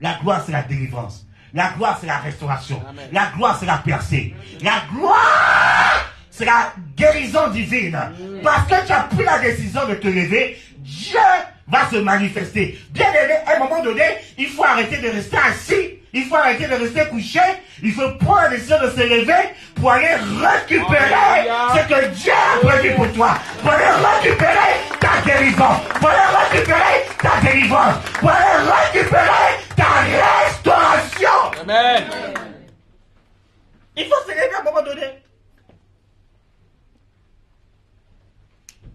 La gloire, c'est la délivrance. La gloire, c'est la restauration. Amen. La gloire, c'est la percée. La gloire, c'est la guérison divine. Parce que tu as pris la décision de te lever, Dieu va se manifester. Bien aimé, à un moment donné, il faut arrêter de rester assis. Il faut arrêter de rester couché. Il faut prendre la décision de se lever pour aller récupérer ce que Dieu a prévu pour toi. Pour aller récupérer ta guérison. Pour aller récupérer ta délivrance. Pour aller récupérer ta restauration. Amen. Il faut se lever à un moment donné.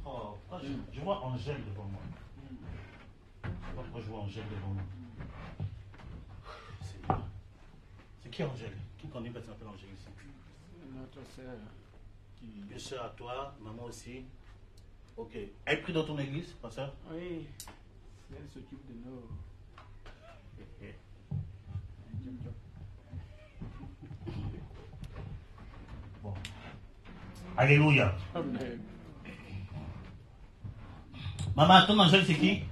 Oh, je vois Angèle devant moi. Pourquoi je vois Angèle devant moi? C'est qui Angèle? Qui connaît personne appelle Angèle ici? Notre sœur. Une sœur à toi, maman aussi. Ok. Elle prie dans ton église, pasteur? Oui. Elle s'occupe de nous. Bon. Alléluia. Amen. Maman, ton Angèle, c'est qui?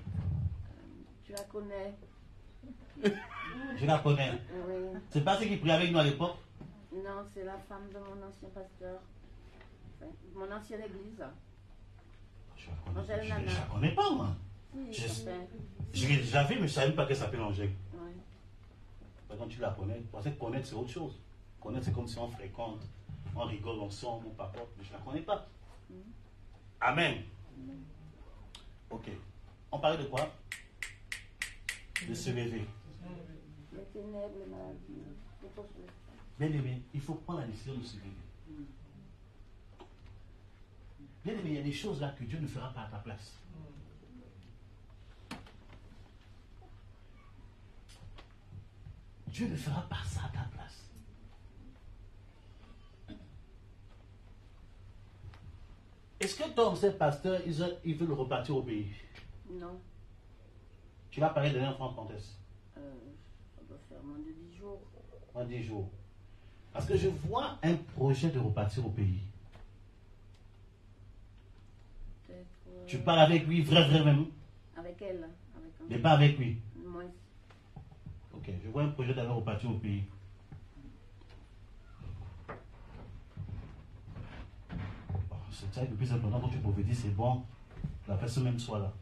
connais. Je la connais. Oui. C'est pas celle qui priait avec nous à l'époque? Non, c'est la femme de mon ancien pasteur. Enfin, mon ancienne église. Je la connais, Angèle je Nana. la connais pas, moi. Si, Je- enfin, Je l'ai déjà vu, mais je ne savais même pas qu'elle s'appelle Angèle. oui. Quand tu la connais, parce que connaître, c'est autre chose. Connaître, c'est comme si on fréquente, on rigole ensemble, on papote, mais je ne la connais pas. Amen. Ok. On parlait de quoi? De se lever. Les ténèbres, les maladies. Les fausses leçons. Bien aimé, il faut prendre la décision de se lever. Bien aimé, il y a des choses là que Dieu ne fera pas à ta place. Dieu ne fera pas ça à ta place. Est-ce que ton ancien pasteur, il veut repartir au pays? Non. Tu l'as parlé de dernière fois quand est-ce? Ça doit faire moins de 10 jours. En 10 jours. Parce que je vois un projet de repartir au pays. Peut-être. Tu parles avec lui, vrai même, Avec elle. Avec un... mais pas avec lui. Moi. Ok, je vois un projet d'aller repartir au pays. Bon, c'est ça, le plus important quand tu prophétises, c'est bon. La personne même soit là.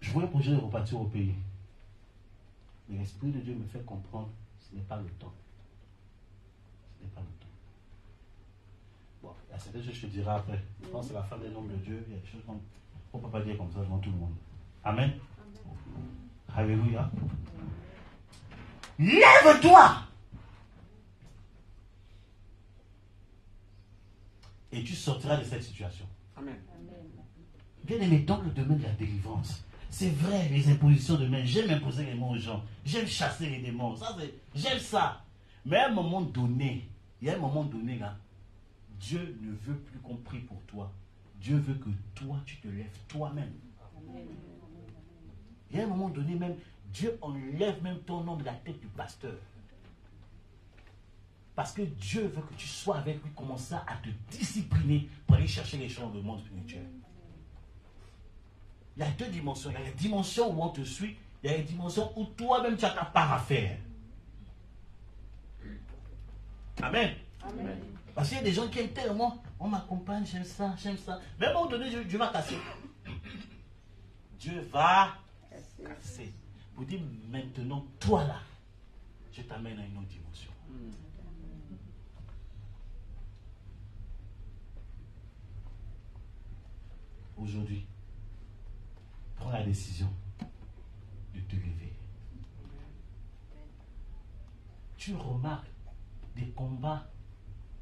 Je vois un projet de repartir au pays. Mais l'Esprit de Dieu me fait comprendre que ce n'est pas le temps. Ce n'est pas le temps. Bon, il y a certaines choses que je te dirai après. Je pense que c'est la fin des hommes de Dieu. Il y a des choses qu'on ne peut pas dire comme ça devant tout le monde. Amen. Alléluia. Lève-toi! Et tu sortiras de cette situation. Amen. Bien aimé, dans le domaine de la délivrance, c'est vrai, les impositions de main, j'aime imposer les mains aux gens, j'aime chasser les démons, j'aime ça. Mais à un moment donné, il y a un moment donné là, Dieu ne veut plus qu'on prie pour toi. Dieu veut que toi, tu te lèves toi-même. Il y a un moment donné même, Dieu enlève même ton nom de la tête du pasteur. Parce que Dieu veut que tu sois avec lui, commencer à te discipliner pour aller chercher les choses dans le monde spirituel. Il y a deux dimensions. Il y a la dimension où on te suit, il y a la dimension où toi-même tu as ta part à faire. Amen. Amen. Parce qu'il y a des gens qui aiment tellement, on m'accompagne, j'aime ça, j'aime ça. Mais à un moment donné, Dieu va casser. Dieu va casser. Vous dites maintenant, toi là, je t'amène à une autre dimension. Aujourd'hui, prends la décision de te lever. Tu remarques des combats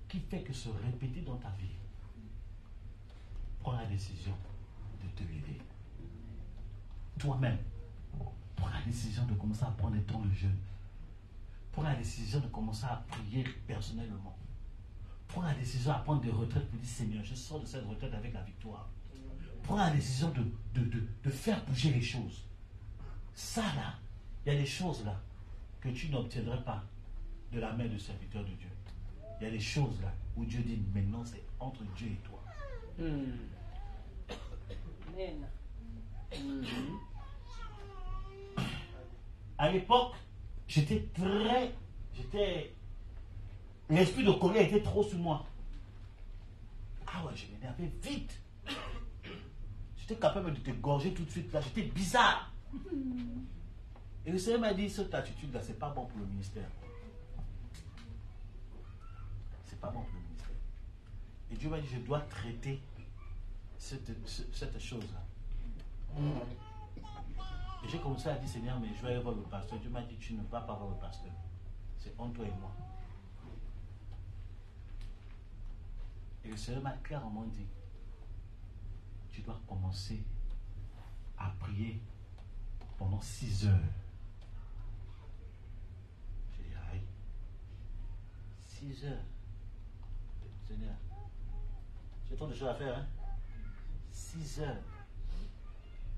qui font que se répéter dans ta vie. Prends la décision de te lever. Toi-même, prends la décision de commencer à prendre des temps de jeûne. Prends la décision de commencer à prier personnellement. Prends la décision à prendre des retraites pour dire Seigneur, je sors de cette retraite avec la victoire. Prends la décision de faire bouger les choses. Ça là, il y a des choses là que tu n'obtiendrais pas de la main du serviteur de Dieu. Il y a des choses là où Dieu dit maintenant c'est entre Dieu et toi. Amen. À l'époque, l'esprit de colère était trop sur moi. Ah ouais, je m'énervais vite. J'étais capable de te gorger tout de suite là. J'étais bizarre. Et le Seigneur m'a dit, cette attitude là, c'est pas bon pour le ministère. C'est pas bon pour le ministère. Et Dieu m'a dit, je dois traiter cette chose là. Et j'ai commencé à dire, Seigneur, mais je vais aller voir le pasteur. Dieu m'a dit, tu ne vas pas voir le pasteur. C'est entre toi et moi. Et le Seigneur m'a clairement dit, tu dois commencer à prier pendant 6 heures. J'ai dit, aïe, 6 heures. Seigneur, j'ai tant de choses à faire, hein? 6 heures.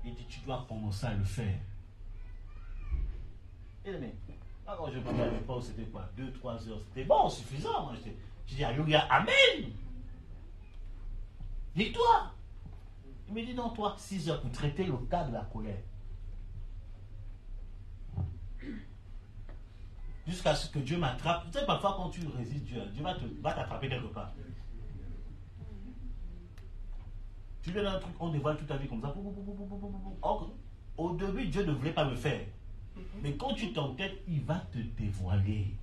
Il dit, tu dois commencer à le faire. Et mais, alors je ne me pas où c'était quoi, 2-3 heures, c'était bon, suffisant. J'ai dit, alléluia, amen. Victoire. Il me dit, non, toi, 6 heures pour traiter le cas de la colère. Jusqu'à ce que Dieu m'attrape. Tu sais, parfois, quand tu résistes Dieu, Dieu va t'attraper quelque part. Tu lui donnes un truc, on dévoile toute ta vie comme ça. Or, au début, Dieu ne voulait pas le faire. Mais quand tu t'entêtes, il va te dévoiler.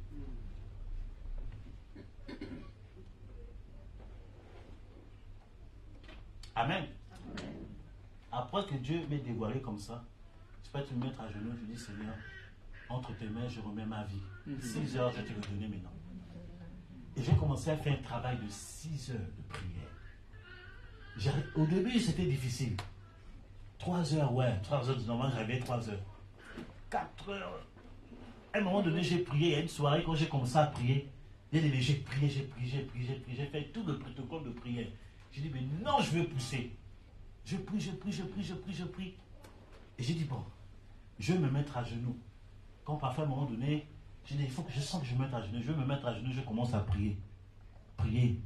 Amen. Après que Dieu m'ait dévoilé comme ça, je peux te mettre à genoux, je dis Seigneur, entre tes mains, je remets ma vie. 6 heures, je vais te le donner maintenant. Et j'ai commencé à faire un travail de 6 heures de prière. Au début, c'était difficile. 3 heures, ouais, 3 heures, normalement, j'avais 3 heures. 4 heures. À un moment donné, j'ai prié. Il y a une soirée, quand j'ai commencé à prier, j'ai prié, j'ai fait tout le protocole de prière. J'ai dit, mais non, je veux pousser. Je prie. Et j'ai dit, bon, je vais me mettre à genoux. Quand parfois, à un moment donné, j'ai dit, il faut que je sente que je me mette à genoux. Je vais me mettre à genoux, je commence à prier. Prier.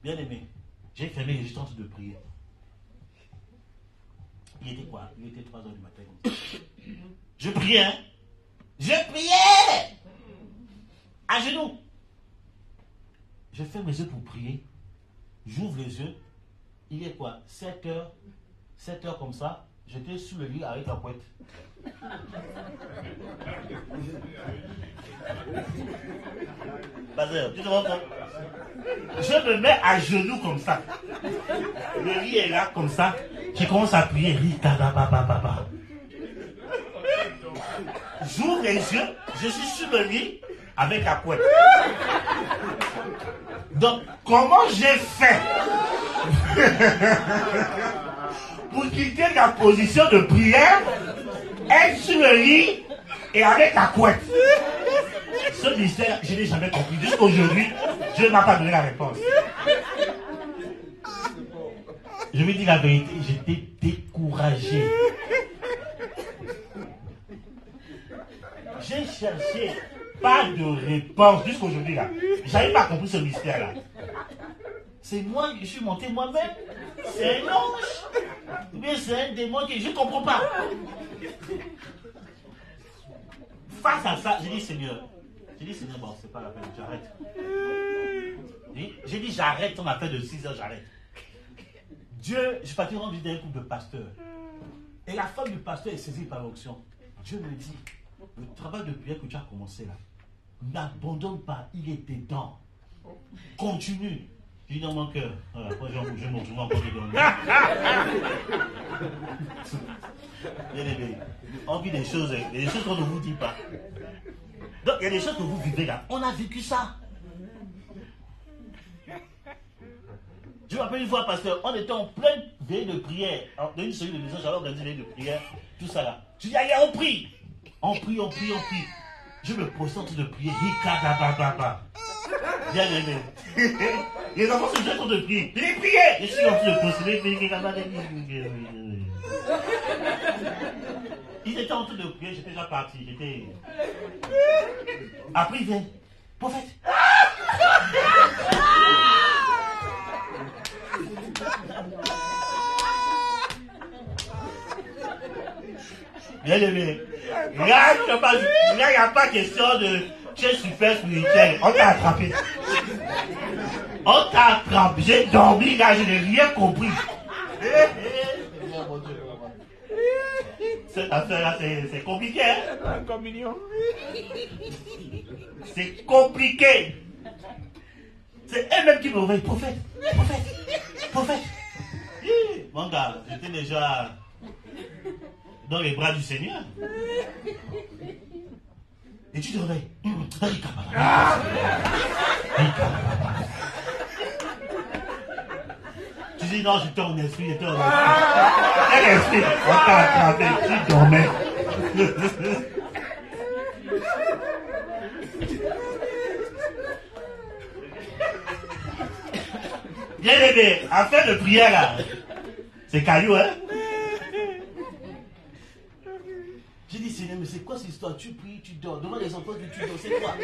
Bien aimé, j'ai fermé les yeux en train de prier. Il était quoi? Il était 3 heures du matin. Je priais, hein? Je priais! À genoux. Je ferme mes yeux pour prier. J'ouvre les yeux. Il est quoi? 7 heures. 7 heures comme ça. J'étais sous le lit avec la couette. Pasteur, tu te rends compte? Je me mets à genoux comme ça. Le lit est là comme ça. Je commence à prier. J'ouvre les yeux. Je suis sur le lit avec la couette. Donc, comment j'ai fait pour quitter la position de prière, être sur le lit et avec la couette? Ce mystère, je n'ai jamais compris. Jusqu'aujourd'hui, Dieu ne m'a pas donné la réponse. Je vais dire la vérité, j'étais découragé. J'ai cherché pas de réponse jusqu'aujourd'hui là. J'avais pas compris ce mystère là. C'est moi qui suis monté moi-même. C'est un ange. Ou bien c'est un démon qui... Je ne comprends pas. Face à ça, j'ai dit Seigneur, bon, c'est pas la peine, j'arrête. J'ai dit j'arrête ton affaire de 6 heures, j'arrête. Dieu, je suis parti rendre visite à un couple de pasteurs. Et la femme du pasteur est saisie par l'onction. Dieu me dit, le travail de prière que tu as commencé là, n'abandonne pas, il est dedans. Continue. Je dis dans mon cœur, après je vais me retrouver encore dedans. On vit des choses qu'on ne vous dit pas. Donc il y a des choses que vous vivez là. On a vécu ça. Je me rappelle une fois, pasteur, on était en pleine veille de prière. Dans une série de maisons, j'avais organisé une veille de prière, tout ça là. Je dis, allez, on prie. On prie. Je me pose en train de prier. Bien aimé. Les enfants se jettent en train de prier. Je dis, priez. Je suis en train de prier. Ils étaient en train de prier, j'étais déjà parti. Après, il vient. Prophète. Bien aimé. Là, il n'y a pas question de tu es super spirituel. On t'a attrapé. J'ai dormi là, je n'ai rien compris. Cette affaire-là, c'est compliqué. Hein? C'est compliqué. C'est elle-même qui me réveille. Prophète. Mon gars, j'étais déjà dans les bras du Seigneur. Et tu te réveilles. Tu dis non, j'étais en esprit. Quel esprit? On t'a attrapé, tu dormais. Bien aimé, affaire de prière là. C'est caillou, hein? J'ai dit, Seigneur, mais c'est quoi cette histoire? Tu pries, tu dors. Devant les enfants, tu dors. C'est quoi?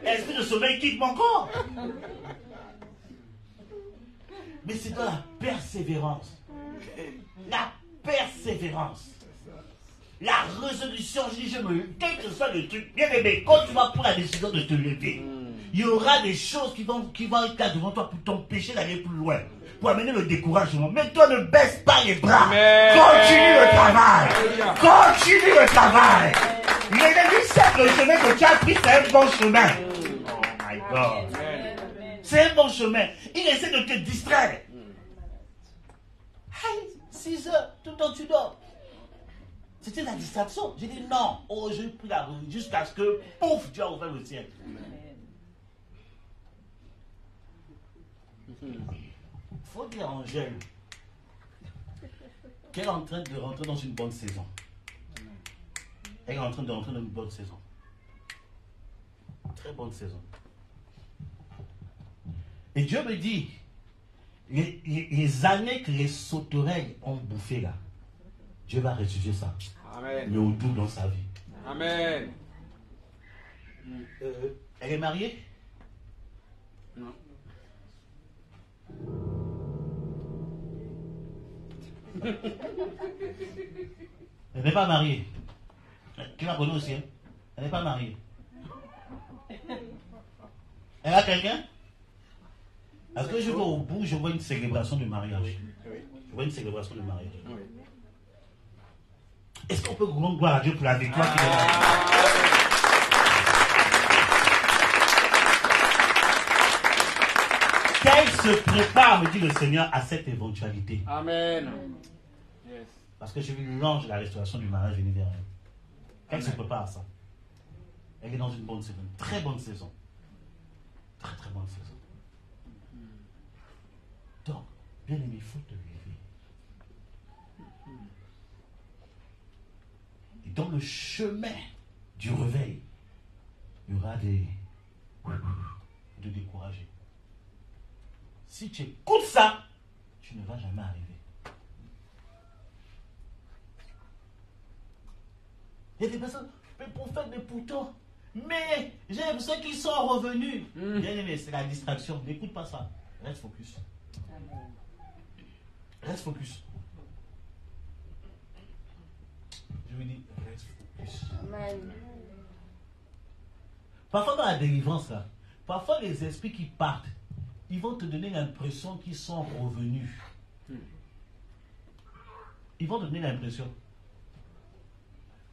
Esprit de sommeil quitte mon corps. Mais c'est dans la persévérance. La persévérance. La résolution, quel que soit le truc, bien aimé, quand tu vas prendre la décision de te lever, il y aura des choses qui vont être là devant toi pour t'empêcher d'aller plus loin, pour amener le découragement. Mais toi, ne baisse pas les bras. Amen. Continue le travail. Continue le travail. L'ennemi sait que le chemin que tu as pris, c'est un bon chemin. Oh my God. C'est un bon chemin. Il essaie de te distraire. 6 heures, tout le temps tu dors. C'était la distraction. J'ai dit non. Oh, j'ai pris la rue jusqu'à ce que, pouf, Dieu a ouvert le ciel. Il faut dire à Angèle qu'elle est en train de rentrer dans une bonne saison. Elle est en train de rentrer dans une bonne saison. Très bonne saison. Et Dieu me dit, les années que les sauterelles ont bouffé là, Dieu va ressusciter ça. Amen. Mais au double dans sa vie. Amen. Elle est mariée? Non. Elle n'est pas mariée. Tu la connais aussi, hein? Elle n'est pas mariée. Elle a quelqu'un? Parce que je vois au bout, je vois une célébration de mariage. Oui. Je vois une célébration de mariage. Oui. Est-ce qu'on peut rendre gloire à Dieu pour la victoire qu'il a? Qu'elle se prépare, me dit le Seigneur, à cette éventualité. Amen. Yes. Parce que j'ai vu l'ange de la restauration du mariage venir vers elle. Elle se prépare à ça. Elle est dans une bonne saison. Une très bonne saison. Très très bonne saison. Donc, bien aimé, il faut te lever. Et dans le chemin du réveil, il y aura des découragés. Si tu écoutes ça, tu ne vas jamais arriver. Il y a des personnes, mais pour faire des pourtant, mais j'aime ceux qui sont revenus. Bien aimé, c'est la distraction. N'écoute pas ça. Reste focus. Reste focus. Je vous dis, reste focus. Amen. Parfois dans la délivrance, là, parfois les esprits qui partent, ils vont te donner l'impression qu'ils sont revenus. Ils vont te donner l'impression.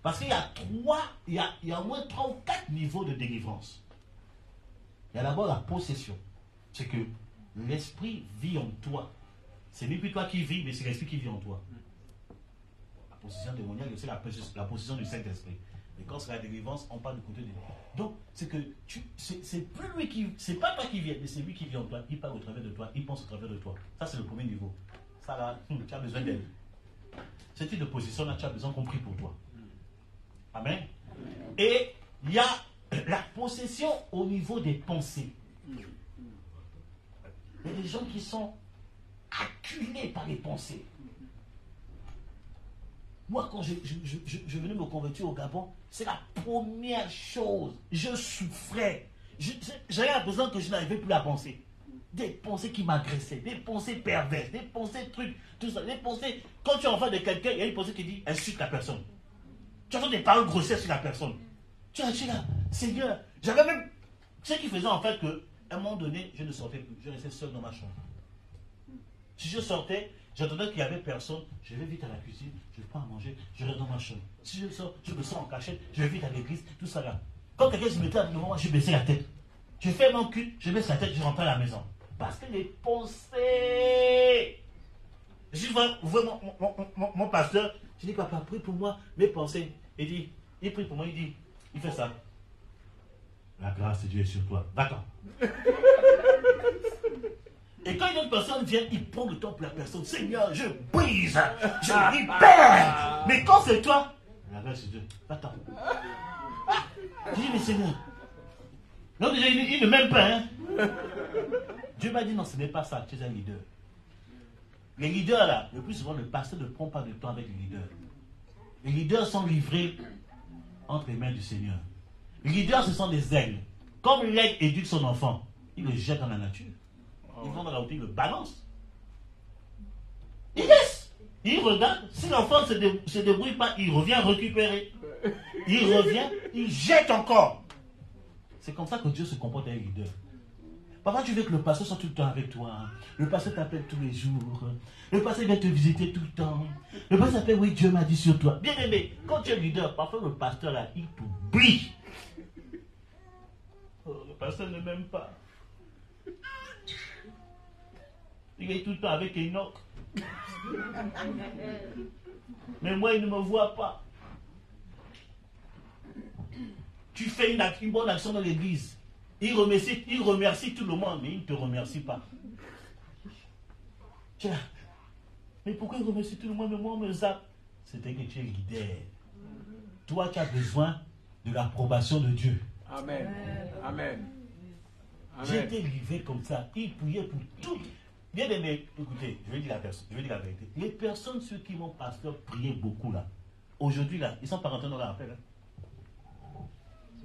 Parce qu'il y a il y a au moins 3 ou 4 niveaux de délivrance. Il y a d'abord la possession. C'est que l'esprit vit en toi. C'est même plus toi qui vis, mais c'est l'esprit qui vit en toi. La possession démoniaque, c'est la possession du Saint-Esprit. Et quand c'est la délivrance, on parle du côté de... Donc, c'est que c'est plus lui qui... C'est pas toi qui vient, mais c'est lui qui vit en toi. Il parle au travers de toi, il pense au travers de toi. Ça, c'est le premier niveau. Ça, là, tu as besoin d'aide. Ce type de possession, là, tu as besoin qu'on prie pour toi. Amen. Et il y a la possession au niveau des pensées. Il y a des gens qui sont acculés par les pensées. Moi, quand je venais me convertir au Gabon, c'est la première chose. Je souffrais. J'avais l'impression que je n'arrivais plus à penser. Des pensées qui m'agressaient, des pensées perverses, des pensées trucs, tout ça. Des pensées, quand tu es en face de quelqu'un, il y a une pensée qui dit insulte la personne. Tu entends des paroles grossières sur la personne. Tu es là, Seigneur. J'avais même ce qui faisait en fait que, à un moment donné, je ne sortais plus. Je restais seul dans ma chambre. Si je sortais, j'entendais qu'il n'y avait personne. Je vais vite à la cuisine, je prends à manger, je reste dans ma chambre. Si je sors, je me sens en cachette, je vais vite à l'église, tout ça là. Quand quelqu'un se mettait devant moi, je baissais la tête. Je fais mon cul, je baisse la tête, je rentre à la maison. Parce que les pensées. Je vois mon pasteur, je dis, papa, prie pour moi, mes pensées. Il prie pour moi, il fait ça. La grâce de Dieu est sur toi. D'accord. Et quand une autre personne vient, il prend le temps pour la personne. Seigneur, je brise, je libère. Mais quand c'est toi, la grâce de Dieu. Attends. Je dis, mais Seigneur. Non, déjà, il ne m'aime pas. Hein? Dieu m'a dit, non, ce n'est pas ça. Tu es un leader. Les leaders, là, le plus souvent, le pasteur ne prend pas de temps avec les leaders. Les leaders sont livrés entre les mains du Seigneur. Les leaders, ce sont des aigles. Comme l'aigle éduque son enfant, il le jette dans la nature. Ils vont dans la route, ils le balancent. Yes! Il regarde, si l'enfant ne se débrouille pas, il revient récupérer. Il revient, il jette encore. C'est comme ça que Dieu se comporte avec les leaders. Parfois, tu veux que le pasteur soit tout le temps avec toi. Le pasteur t'appelle tous les jours. Le pasteur vient te visiter tout le temps. Le pasteur t'appelle, oui, Dieu m'a dit sur toi. Bien aimé, quand tu es leader, parfois le pasteur là, il t'oublie. Oh, le pasteur ne m'aime pas. Il est tout le temps avec Enoch. Mais moi, il ne me voit pas. Tu fais une bonne action dans l'église. Il remercie tout le monde, mais il ne te remercie pas. Tiens, mais pourquoi il remercie tout le monde, mais moi on me zappe? C'était que tu es leader. Toi, tu as besoin de l'approbation de Dieu. Amen. Amen. J'ai été livré comme ça. Il priait pour tout. Bien aimé, écoutez, je vais dire la vérité. Les personnes, ceux qui m'ont pasteur prié beaucoup là, aujourd'hui là, ils sont pas rentrés dans leur appel.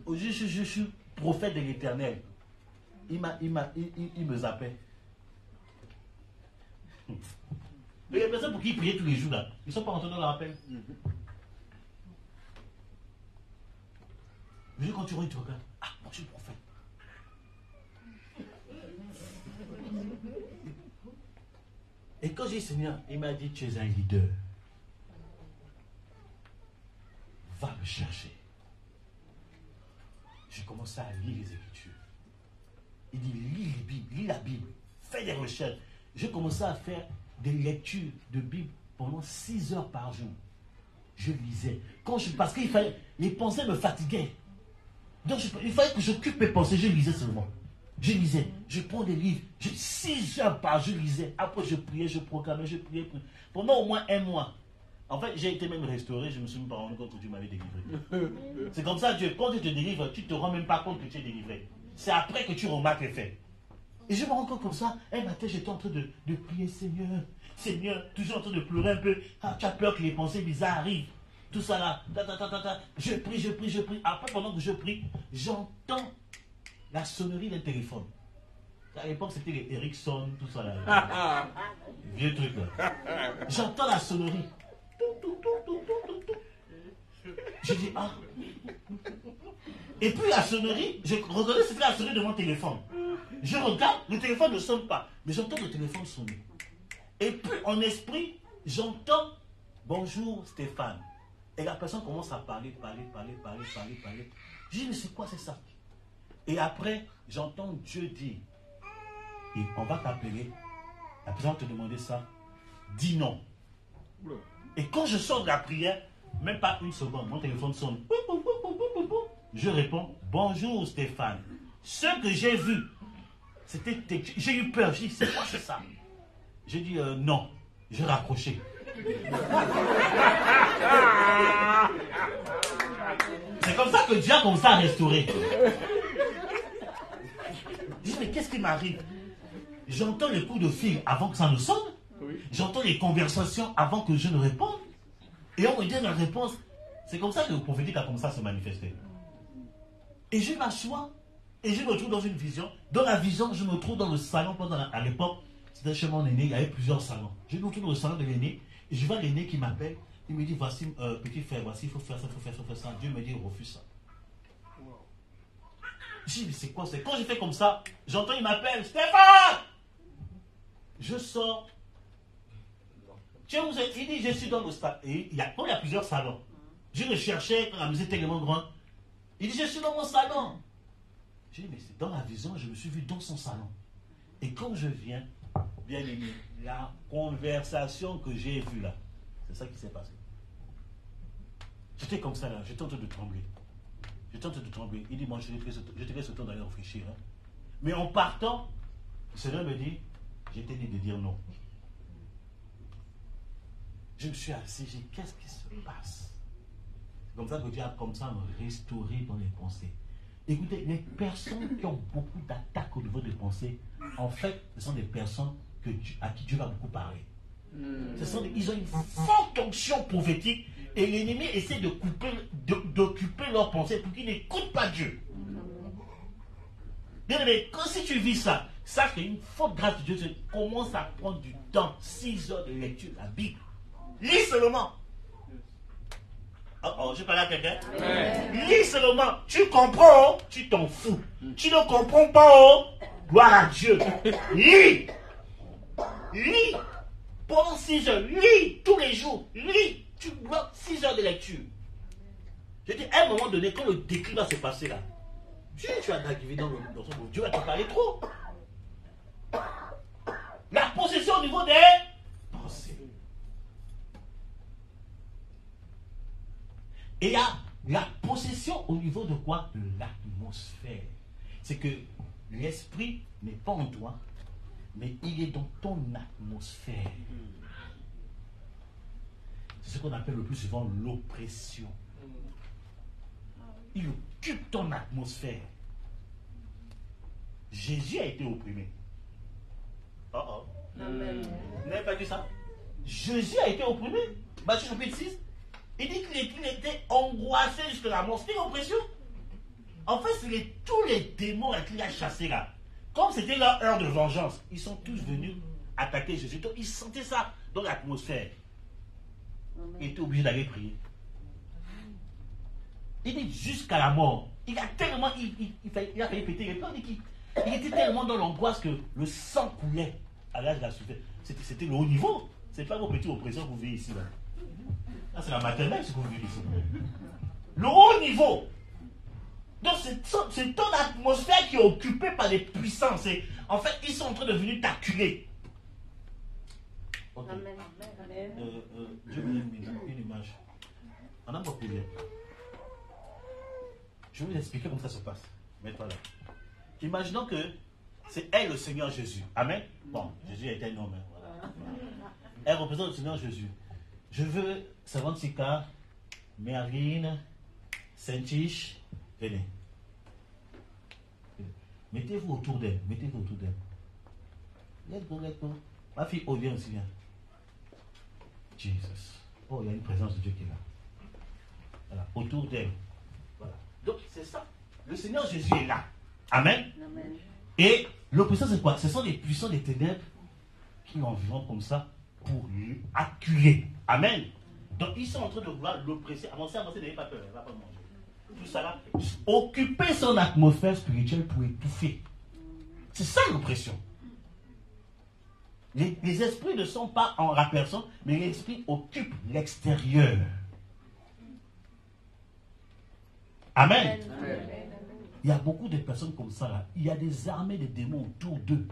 Aujourd'hui, je suis prophète de l'Éternel. Il me zappait. Mais les personnes pour qui il priait tous les jours là, ils ne sont pas rentrés dans leur appel. Mais quand tu regardes, tu regardes. Ah, moi je suis prophète. Et quand j'ai dit Seigneur, il m'a dit, tu es un leader. Va me chercher. J'ai commencé à lire les Écritures. Il dit, lis la Bible, fais des recherches. J'ai commencé à faire des lectures de Bible pendant 6 heures par jour. Je lisais. Parce que les pensées me fatiguaient. Donc il fallait que j'occupe mes pensées. Je lisais seulement. Je lisais. Je prends des livres. 6 heures par jour, je lisais. Après, je priais, je proclamais, je priais. Pendant au moins 1 mois. En fait, j'ai été même restauré. Je ne me suis même pas rendu compte que Dieu m'avait délivré. C'est comme ça, Dieu. Quand Dieu te délivre, tu ne te rends même pas compte que tu es délivré. C'est après que tu remarques les faits. Et je me rends compte comme ça. Un matin, j'étais en train de prier, Seigneur. Seigneur, toujours en train de pleurer un peu. Ah, tu as peur que les pensées bizarres arrivent. Tout ça là. Je prie. Après, pendant que je prie, j'entends la sonnerie d'un téléphone. À l'époque, c'était les Ericsson, tout ça là. Vieux truc là. J'entends la sonnerie. Je dis, ah. Et puis la sonnerie, je regardais c'était la sonnerie de mon téléphone. Je regarde, le téléphone ne sonne pas. Mais j'entends le téléphone sonner. Et puis en esprit, j'entends, bonjour Stéphane. Et la personne commence à parler. Je dis, mais c'est quoi c'est ça? Et après, j'entends Dieu dire, et on va t'appeler, la personne va te demander ça, dis non. Et quand je sors de la prière, même pas une seconde, mon téléphone sonne. Je réponds, bonjour Stéphane. Ce que j'ai vu, c'était, j'ai eu peur, j'ai dit, c'est quoi c'est ça? J'ai dit, non, j'ai raccroché. C'est comme ça que Dieu a commencé à restaurer. Je dis, mais qu'est-ce qui m'arrive? J'entends les coups de fil avant que ça ne sonne. J'entends les conversations avant que je ne réponde. Et on me dit la réponse. C'est comme ça que le prophétique a commencé à se manifester. Et je m'assois et je me trouve dans une vision. Dans la vision, je me trouve dans le salon. À l'époque, c'était chez mon aîné, il y avait plusieurs salons. Je me trouve dans le salon de l'aîné et je vois l'aîné qui m'appelle. Il me dit, voici, petit frère, voici, il faut faire ça, il faut faire ça. Dieu me dit, refuse ça. Je dis, mais c'est quoi? C'est quand je fais comme ça, j'entends, il m'appelle, Stéphane! Je sors. Tiens, il dit, je suis dans le stade. Et il y a plusieurs salons. Je le cherchais quand la musique était tellement grande. Il dit, je suis dans mon salon. Je dis, mais c'est dans la vision, je me suis vu dans son salon. Et quand je viens, bien aimé, la conversation que j'ai vue là, c'est ça qui s'est passé. J'étais comme ça là, j'étais en train de trembler. Il dit, moi je te laisse le temps d'aller réfléchir. Hein. Mais en partant, le Seigneur me dit, j'étais dit de dire non. Je me suis assis, j'ai dit, qu'est-ce qui se passe? C'est comme ça que Dieu a comme ça me restauré dans les pensées. Écoutez, les personnes qui ont beaucoup d'attaques au niveau des pensées, en fait, ce sont des personnes à qui Dieu va beaucoup parler. Ils ont une forte onction prophétique et l'ennemi essaie d'occuper leurs pensées pour qu'ils n'écoutent pas Dieu. Bien aimé, quand si tu vis ça, sache qu'il y a une forte grâce de Dieu. Tu commences à prendre du temps, 6 heures de lecture de la Bible. Lis seulement. Oh, je parle à quelqu'un. Lis seulement. Tu comprends, tu t'en fous. Tu ne comprends pas, oh, gloire à Dieu. Lis. Lis. Pendant 6 heures. Lis tous les jours. Lis. Tu bloques 6 heures de lecture. Je dis, à un moment donné, quand le déclic va se passer là, tu vas t'activer dans son monde. Dieu va te parler trop. La possession au niveau des pensées. Et il y a la possession au niveau de quoi? De l'atmosphère. C'est que l'esprit n'est pas en toi, mais il est dans ton atmosphère. C'est ce qu'on appelle le plus souvent l'oppression. Il occupe ton atmosphère. Jésus a été opprimé. Amen. Vous n'avez pas dit ça? Jésus a été opprimé. Matthieu chapitre 6. Il dit qu'il était angoissé jusqu'à la mort. C'était une oppression. En fait, c'est tous les démons qu'il a chassés là. Comme c'était leur heure de vengeance, ils sont tous venus attaquer Jésus. Donc, ils sentaient ça dans l'atmosphère. Il était obligé d'aller prier. Il dit jusqu'à la mort. Il a tellement, il a failli péter les plombs. Il était tellement dans l'angoisse que le sang coulait à l'âge de la souffrance. C'était le haut niveau. Ce n'est pas vos petites oppressions que vous vivez ici. Là, c'est la maternelle ce que vous vivez ici. Le haut niveau. Donc c'est ton atmosphère qui est occupée par des puissances. Et, en fait, ils sont en train de venir t'acculer. Okay. Amen. Je vous donne une image. On a beaucoup de. Je vais vous expliquer comment ça se passe. Mets-toi là. Imaginons que c'est elle le Seigneur Jésus. Amen. Bon, Jésus était un homme. Hein, voilà. Elle représente le Seigneur Jésus. Je veux Servante Sika, Mervyn, Saint-Tiche, venez. Mettez-vous autour d'elle. Mettez-vous autour d'elle. Let's go, let's go. Ma fille, oh, viens aussi, viens. Jesus. Oh, il y a une présence de Dieu qui est là. Voilà, autour d'elle. Voilà. Donc, c'est ça. Le Seigneur Jésus est là. Amen. Amen. Et l'oppression, c'est quoi? Ce sont les puissants des ténèbres qui l'environnent comme ça pour lui acculer. Amen. Donc, ils sont en train de vouloir l'oppresser. Avancez, n'ayez pas peur. Elle ne va pas manger. Tout ça là. Occuper son atmosphère spirituelle pour étouffer. C'est ça l'oppression. Les esprits ne sont pas en la personne, mais l'esprit occupe l'extérieur. Amen. Amen. Il y a beaucoup de personnes comme ça là. Il y a des armées de démons autour d'eux.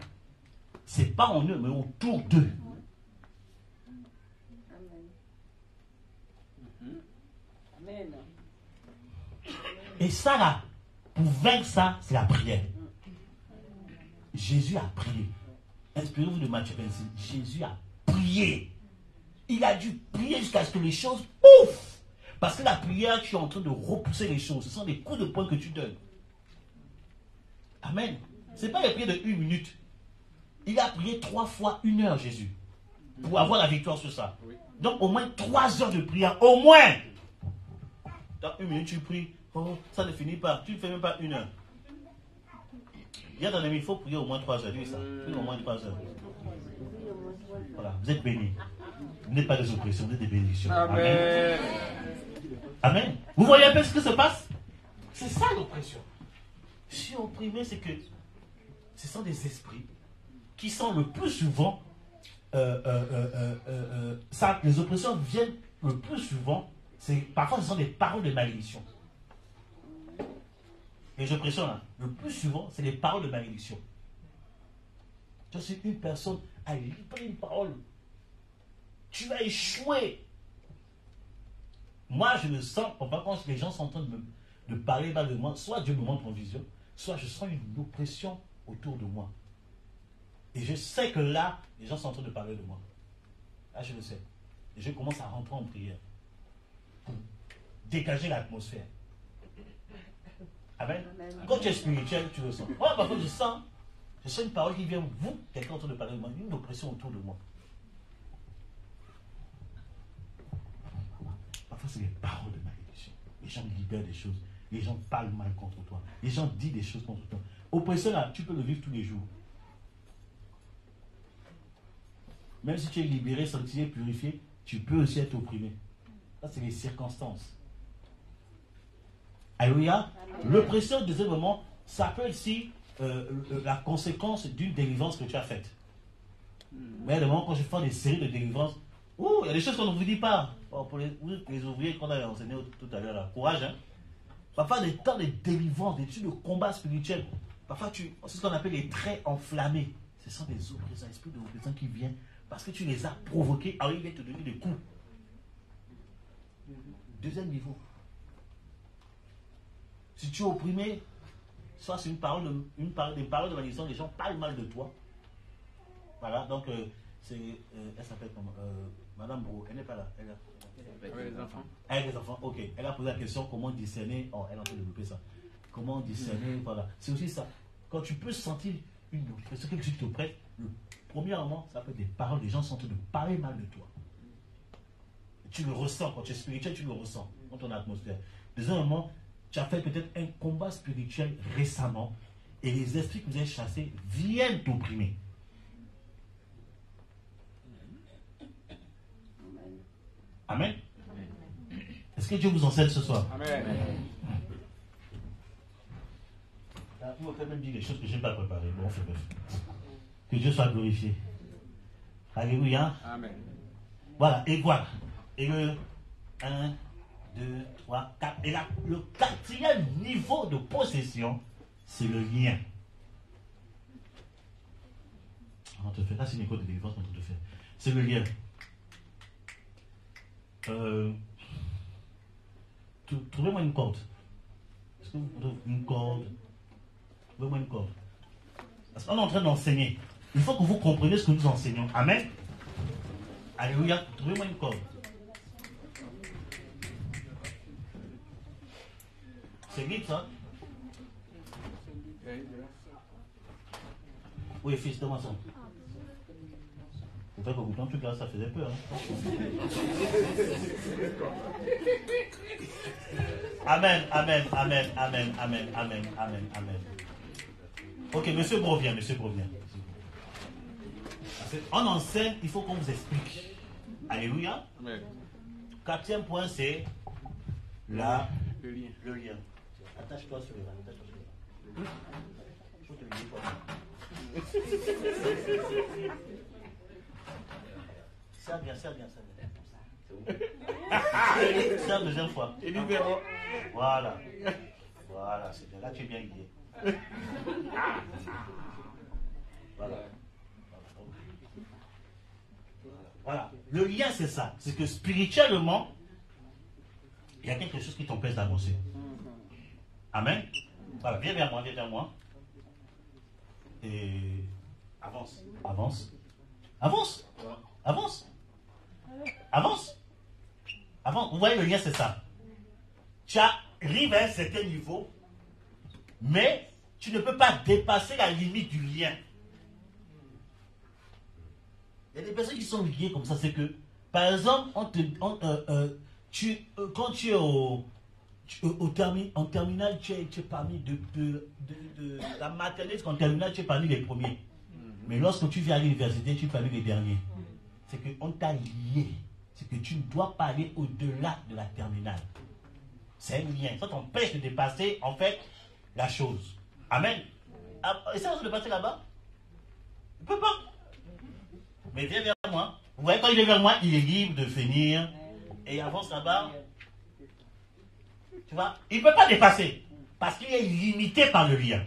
C'est pas en eux, mais autour d'eux. Amen. Et ça là, pour vaincre ça, c'est la prière. Jésus a prié. Inspirez-vous de Matthieu 26. Jésus a prié. Il a dû prier jusqu'à ce que les choses pouf. Parce que la prière, tu es en train de repousser les choses. Ce sont des coups de poing que tu donnes. Amen. Ce n'est pas les prières de 1 minute. Il a prié 3 fois 1 heure, Jésus. Pour avoir la victoire sur ça. Donc au moins 3 heures de prière. Au moins. Dans 1 minute, tu pries. Oh, ça ne finit pas. Tu ne fais même pas 1 heure. Il y a dans les il faut prier au moins 3 heures. Dis ça. Priez au moins 3 heures. Voilà, vous êtes bénis. Vous n'êtes pas des oppressions, vous êtes des bénédictions. Amen. Amen. Vous voyez un peu ce qui se passe? C'est ça l'oppression. Si opprimé, c'est que ce sont des esprits qui sont le plus souvent. Les oppressions viennent le plus souvent. Parfois, ce sont des paroles de malédiction. Les oppressions, là, le plus souvent, c'est des paroles de malédiction. Donc, si une personne a livré une parole, tu vas échouer. Moi, je le sens, quand les gens sont en train de parler mal de moi, soit Dieu me montre en vision, soit je sens une oppression autour de moi. Et je sais que là, les gens sont en train de parler de moi. Là, je le sais. Et je commence à rentrer en prière pour dégager l'atmosphère. Amen. Quand tu es spirituel, tu le sens. Moi, parfois, je sens une parole qui vient, vous, quelqu'un en train de parler de moi, une oppression autour de moi. Parfois, c'est des paroles de malédiction. Les gens libèrent des choses. Les gens parlent mal contre toi. Les gens disent des choses contre toi. Oppression, là, tu peux le vivre tous les jours. Même si tu es libéré, sanctifié, purifié, tu peux aussi être opprimé. Ça, c'est les circonstances. Alléluia. L'oppression, deuxièmement, ça peut être aussi la conséquence d'une délivrance que tu as faite. Mais il y a des moments quand je fais des séries de délivrances, il y a des choses qu'on ne vous dit pas. Bon, pour les ouvriers qu'on a enseigné tout à l'heure, là, courage. Hein. Parfois, des temps de délivrance, des trucs de combat spirituel. Parfois, c'est ce qu'on appelle les traits enflammés. Ce sont des oppressants, esprits de oppressants qui viennent parce que tu les as provoqués. Alors, ils viennent te donner des coups. Deuxième niveau. Si tu es opprimé, soit c'est des paroles de malédiction, les gens parlent mal de toi. Voilà, donc elle s'appelle comment Madame Bro, elle n'est pas là. Elle avec les enfants. Avec les enfants, ok. Elle a posé la question comment discerner. Oh, elle a en train de développer ça. Comment discerner, voilà. C'est aussi ça. Quand tu peux sentir une oppression, quelque chose qui te prête, premièrement, ça peut être des paroles, des gens sont en train de parler mal de toi. Tu le ressens, quand tu es spirituel, tu le ressens dans ton atmosphère. Deuxièmement, tu as fait peut-être un combat spirituel récemment et les esprits que vous avez chassés viennent t'opprimer. Amen. Est-ce que Dieu vous enseigne ce soir? Amen. Vous m'avez même dit des choses que je n'ai pas préparées. Bon, c'est bref. Que Dieu soit glorifié. Alléluia. Amen. Voilà, et voilà. Et le 1, 2, 3, 4. Et là, le quatrième niveau de possession, c'est le lien. On te fait, là c'est une école de délivrance qu'on te fait. C'est le lien. Trouvez-moi une corde. Est-ce que vous trouvez une corde? Trouvez-moi une corde. Parce qu'on est en train d'enseigner. Il faut que vous compreniez ce que nous enseignons. Amen. Alléluia. Trouvez-moi une corde. C'est vite, ça? Oui, fils, donne-moi ça. C'est vrai qu'au bout d'un truc là, ça faisait peur. Hein? Amen, amen, amen, amen, amen, amen, amen, amen. Ok, monsieur Brovien, monsieur Brovien. On enseigne, il faut qu'on vous explique. Alléluia. Amen. Quatrième point, c'est le lien. Attache-toi sur les mains. Je te le dis toi. Serre bien. Serre deuxième fois. Et libérons. Voilà, c'est bien. Là, tu es bien guidé. Voilà. Le lien, c'est ça. C'est que spirituellement, il y a quelque chose qui t'empêche d'avancer. Amen. Voilà, viens vers moi. Et avance. Vous voyez, le lien, c'est ça. Tu arrives à un certain niveau, mais tu ne peux pas dépasser la limite du lien. Il y a des personnes qui sont liées comme ça, c'est que, par exemple, quand tu es en terminale, tu es parmi de la maternelle jusqu'en terminale, tu es parmi les premiers. Mais lorsque tu viens à l'université, tu es parmi les derniers. C'est qu'on t'a lié. C'est que tu ne dois pas aller au-delà de la terminale. C'est un lien. Ça t'empêche de dépasser, en fait, la chose. Amen. Essaye de passer là-bas. Il ne peut pas. Mais viens vers moi. Vous voyez, quand il est vers moi, il est libre de finir. Et il avance là-bas. Tu vois, il ne peut pas dépasser. Parce qu'il est limité par le lien.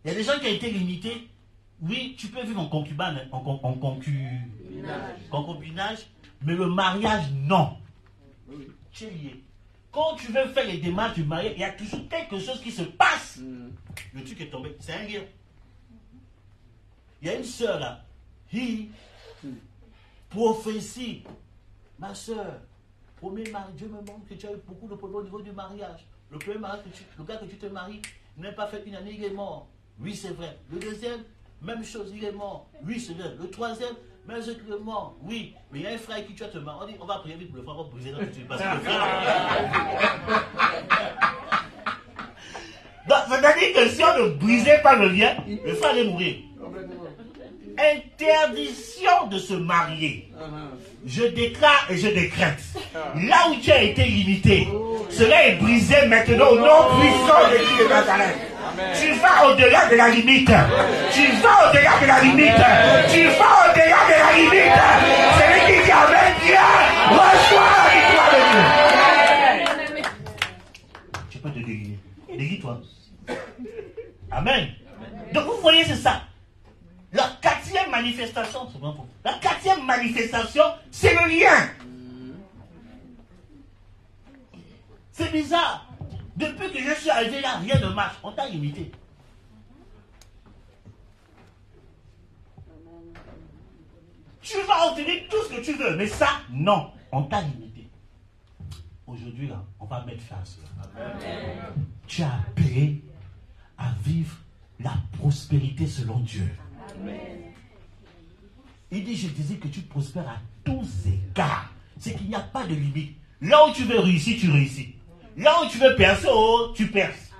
Il y a des gens qui ont été limités. Oui, tu peux vivre en concubinage, concubinage, mais le mariage, non. Tu es lié. Quand tu veux faire les démarches du mariage, il y a toujours quelque chose qui se passe. Le truc est tombé. C'est un lien. Il y a une soeur là. Prophétie. Ma soeur, premier mariage, Dieu me montre que tu as eu beaucoup de problèmes au niveau du mariage. Le premier mariage, le gars que tu te maries, n'a pas fait une année, il est mort. Oui, c'est vrai. Le deuxième, même chose, il est mort. Oui, c'est vrai. Le troisième, même chose, il est mort. Oui, mais il y a un frère qui tu as te marier. On dit, on va prier vite pour le frère, on va briser dans le truc. Parce que le frère. Donc, c'est-à-dire que si on ne brisait pas le lien, le frère allait mourir. Un l'interdiction de se marier. Je déclare et je décrète. Là où tu as été limité, cela est brisé maintenant au nom puissant de Jésus de Nazareth. Tu vas au-delà de la limite. Tu vas au-delà de la limite. Tu vas au-delà de la limite. Celui qui dit Amen, Dieu, reçois la victoire de Dieu. Tu peux te déguiser. Déguise-toi. Amen. Donc vous voyez, c'est ça. La quatrième manifestation, c'est bon pour vous. La quatrième manifestation, c'est le lien. C'est bizarre. Depuis que je suis arrivé là, rien ne marche. On t'a limité. Tu vas obtenir tout ce que tu veux, mais ça, non. On t'a limité. Aujourd'hui, là, on va mettre fin à cela. Tu as appelé à vivre la prospérité selon Dieu. Amen. Il dit, je disais que tu prospères à tous égards. C'est qu'il n'y a pas de limite. Là où tu veux réussir, tu réussis. Là où tu veux percer, tu perces.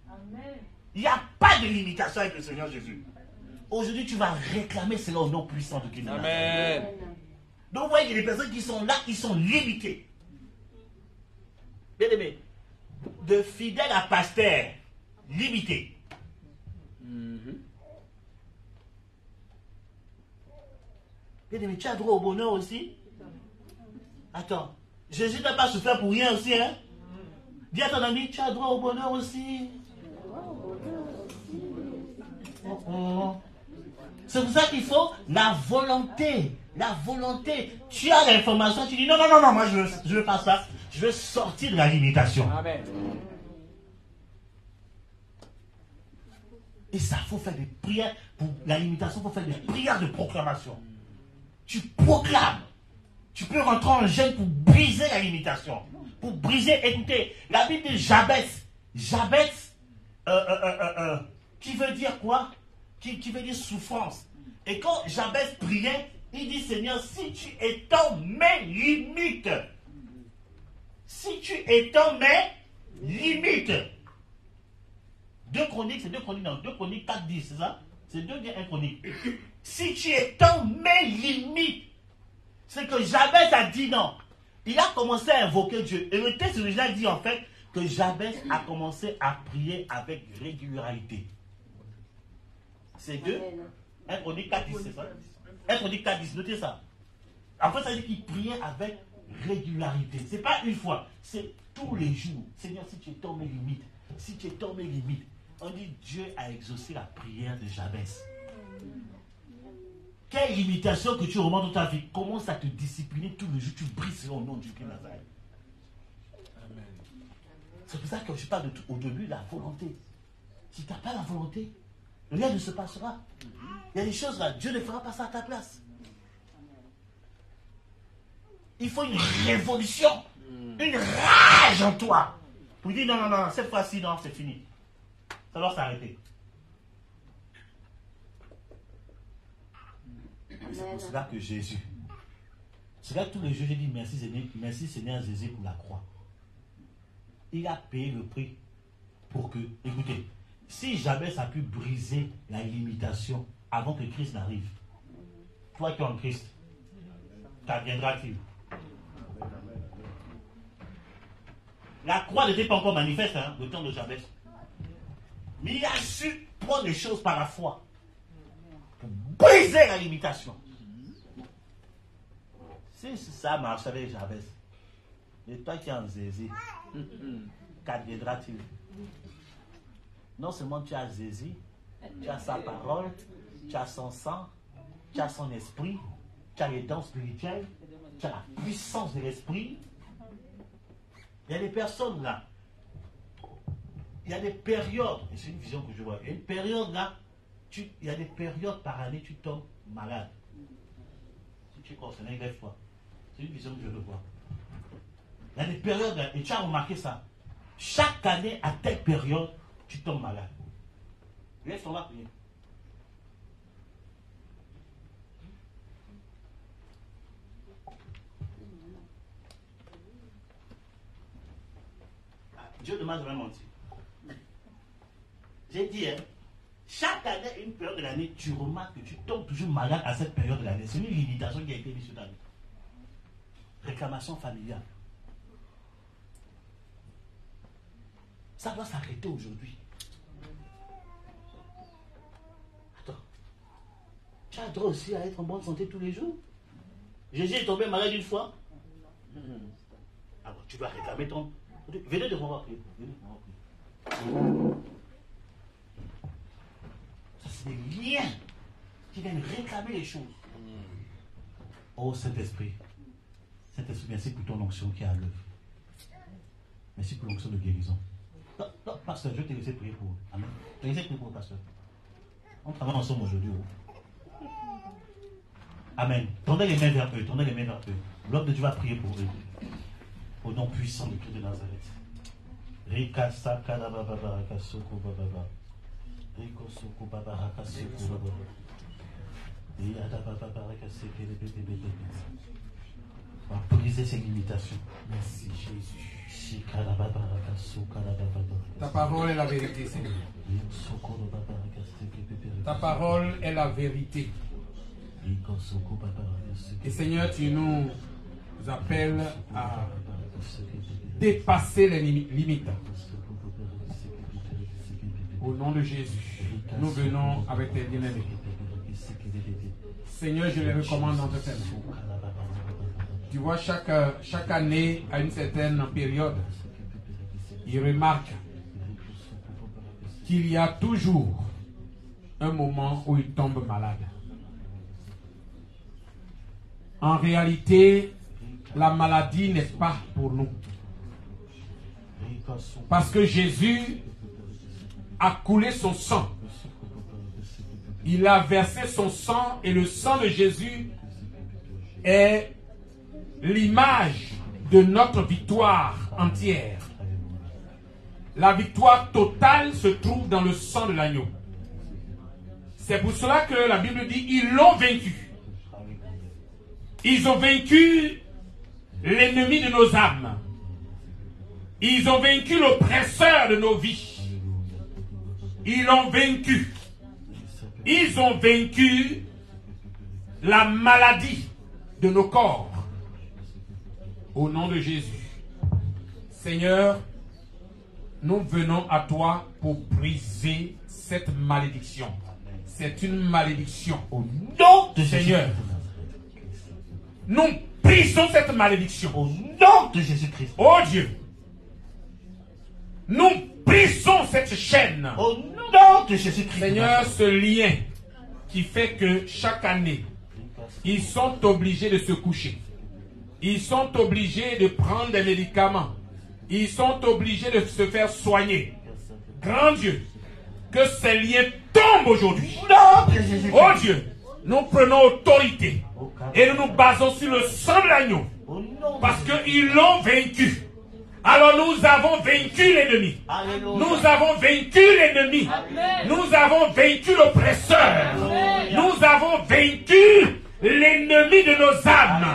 Amen. Il n'y a pas de limitation avec le Seigneur Jésus. Aujourd'hui, tu vas réclamer cela au nom puissant de Christ. Amen. Donc, vous voyez, il y a des personnes qui sont là, qui sont limitées. Bien aimé, de fidèle à pasteur, limité. Bien aimé, tu as droit au bonheur aussi. Attends, Jésus n'a pas souffert pour rien aussi, hein? Dis à ton ami, tu as droit au bonheur aussi. C'est pour ça qu'il faut la volonté. La volonté. Tu as l'information, tu dis non, moi je veux pas ça. Je veux sortir de la limitation. Amen. Et ça, il faut faire des prières pour la limitation, il faut faire des prières de proclamation. Tu proclames. Tu peux rentrer en jeûne pour briser la limitation. Pour briser, écoutez, la Bible dit Jabez. Jabez, qui veut dire quoi? Qui veut dire souffrance. Et quand Jabez priait, il dit Seigneur, si tu étends mes limites, si tu étends mes limites. 2 Chroniques, c'est 2 Chroniques, non, 2 Chroniques 4, 10, c'est ça? C'est 2 bien 1 Chronique. Si tu étends mes limites, c'est que Jabez a dit non. Il a commencé à invoquer Dieu. Et le texte original dit en fait que Jabez a commencé à prier avec régularité. C'est 2, 1 Chronique 4, 10, c'est ça? 1 Chronique 4, 10, notez ça. En fait, ça dit qu'il priait avec régularité. Ce n'est pas une fois, c'est tous les jours. Seigneur, si tu étends mes limites, si tu étends mes limites, on dit Dieu a exaucé la prière de Jabez. Quelle limitation que tu remontes dans ta vie, commence à te discipliner tous les jours, tu brises au nom du Christ Nazareth. C'est pour ça que je parle de tout, au début, la volonté. Si tu n'as pas la volonté, rien ne se passera. Il y a des choses là, Dieu ne fera pas ça à ta place. Il faut une révolution, une rage en toi. Pour dire non, cette fois-ci, non, c'est fini. Ça doit s'arrêter. C'est pour cela que Jésus, c'est là que tous les jours, j'ai dit merci Seigneur Jésus pour la croix. Il a payé le prix pour que, écoutez, si Jabez a pu briser la limitation avant que Christ n'arrive, toi qui es en Christ, t'adviendras-t-il? La croix n'était pas encore manifeste, hein, le temps de Jabez. Mais il a su prendre les choses par la foi pour briser la limitation. Si ça marche avec Jabez, et toi qui es en Zézé, qu'adviendra-t-il? Non seulement tu as Zézé, tu as sa parole, tu as son sang, tu as son esprit, tu as les dons spirituels, tu as la puissance de l'esprit. Il y a des personnes là, il y a des périodes, et c'est une vision que je vois, il y a une période là, il y a des périodes par année, tu tombes malade. Si tu es concerné, lève-toi. C'est une vision que je veux voir. Il y a des périodes là, et tu as remarqué ça. Chaque année, à telle période, tu tombes malade. Laisse-toi là prier. Dieu ne m'a jamais menti. J'ai dit, hein, Chaque année, une période de l'année, tu remarques que tu tombes toujours malade à cette période de l'année. C'est une limitation qui a été mise sur ta vie. Réclamation familiale. Ça doit s'arrêter aujourd'hui. Attends. Tu as droit aussi à être en bonne santé tous les jours. Jésus est tombé malade une fois. Alors tu dois réclamer ton... Venez devant moi prier. Ça c'est des liens qui viennent réclamer les choses. Oh Saint-Esprit. Saint-Esprit, merci pour ton onction qui est à l'œuvre. Merci pour l'onction de guérison. Non, pasteur, je vais te laisser prier pour eux. Amen. Je vais te laisser prier pour eux, pasteur. On travaille ensemble aujourd'hui. Oh. Amen. Tendez les mains vers eux. Tendez les mains vers eux. L'homme de Dieu va prier pour eux. Au nom puissant de Christ de Nazareth. Rika Sakala Baba Rakasoko Baba. Riko Soko Baba Rakasoko Baba. Yada Baba Rakaseke les bébés. On va briser ces limitations. Merci Jésus. Ta parole est la vérité, Seigneur. Ta parole est la vérité. Et Seigneur, tu nous appelles à dépasser les limites. Au nom de Jésus, nous venons avec tes bien-aimés. Seigneur, je les recommande dans tes mains. Tu vois, chaque année, à une certaine période, il remarque qu'il y a toujours un moment où il tombe malade. En réalité, la maladie n'est pas pour nous. Parce que Jésus a coulé son sang. Il a versé son sang et le sang de Jésus est l'image de notre victoire entière. La victoire totale se trouve dans le sang de l'agneau. C'est pour cela que la Bible dit, ils l'ont vaincu. Ils ont vaincu l'ennemi de nos âmes. Ils ont vaincu l'oppresseur de nos vies. Ils l'ont vaincu. Ils ont vaincu la maladie de nos corps. Au nom de Jésus. Seigneur, nous venons à toi pour briser cette malédiction. C'est une malédiction. Au nom de Seigneur. Nous brisons cette malédiction. Au nom de Jésus-Christ. Oh Dieu. Nous brisons cette chaîne. Au nom de Jésus-Christ. Seigneur, ce lien qui fait que chaque année, ils sont obligés de se coucher. Ils sont obligés de prendre des médicaments. Ils sont obligés de se faire soigner. Grand Dieu, que ces liens tombent aujourd'hui. Oh Dieu, nous prenons autorité et nous nous basons sur le sang de l'agneau parce qu'ils l'ont vaincu. Alors nous avons vaincu l'ennemi. Nous avons vaincu l'ennemi. Nous avons vaincu l'oppresseur. Nous avons vaincu l'ennemi de nos âmes.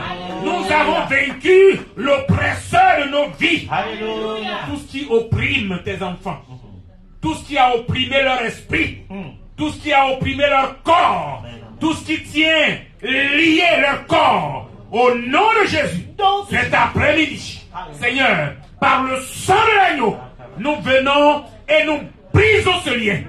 Nous avons vaincu l'oppresseur de nos vies. Tout ce qui opprime tes enfants. Tout ce qui a opprimé leur esprit. Tout ce qui a opprimé leur corps. Tout ce qui tient lié leur corps. Au nom de Jésus. Cet après-midi, Seigneur, par le sang de l'agneau, nous venons et nous brisons ce lien.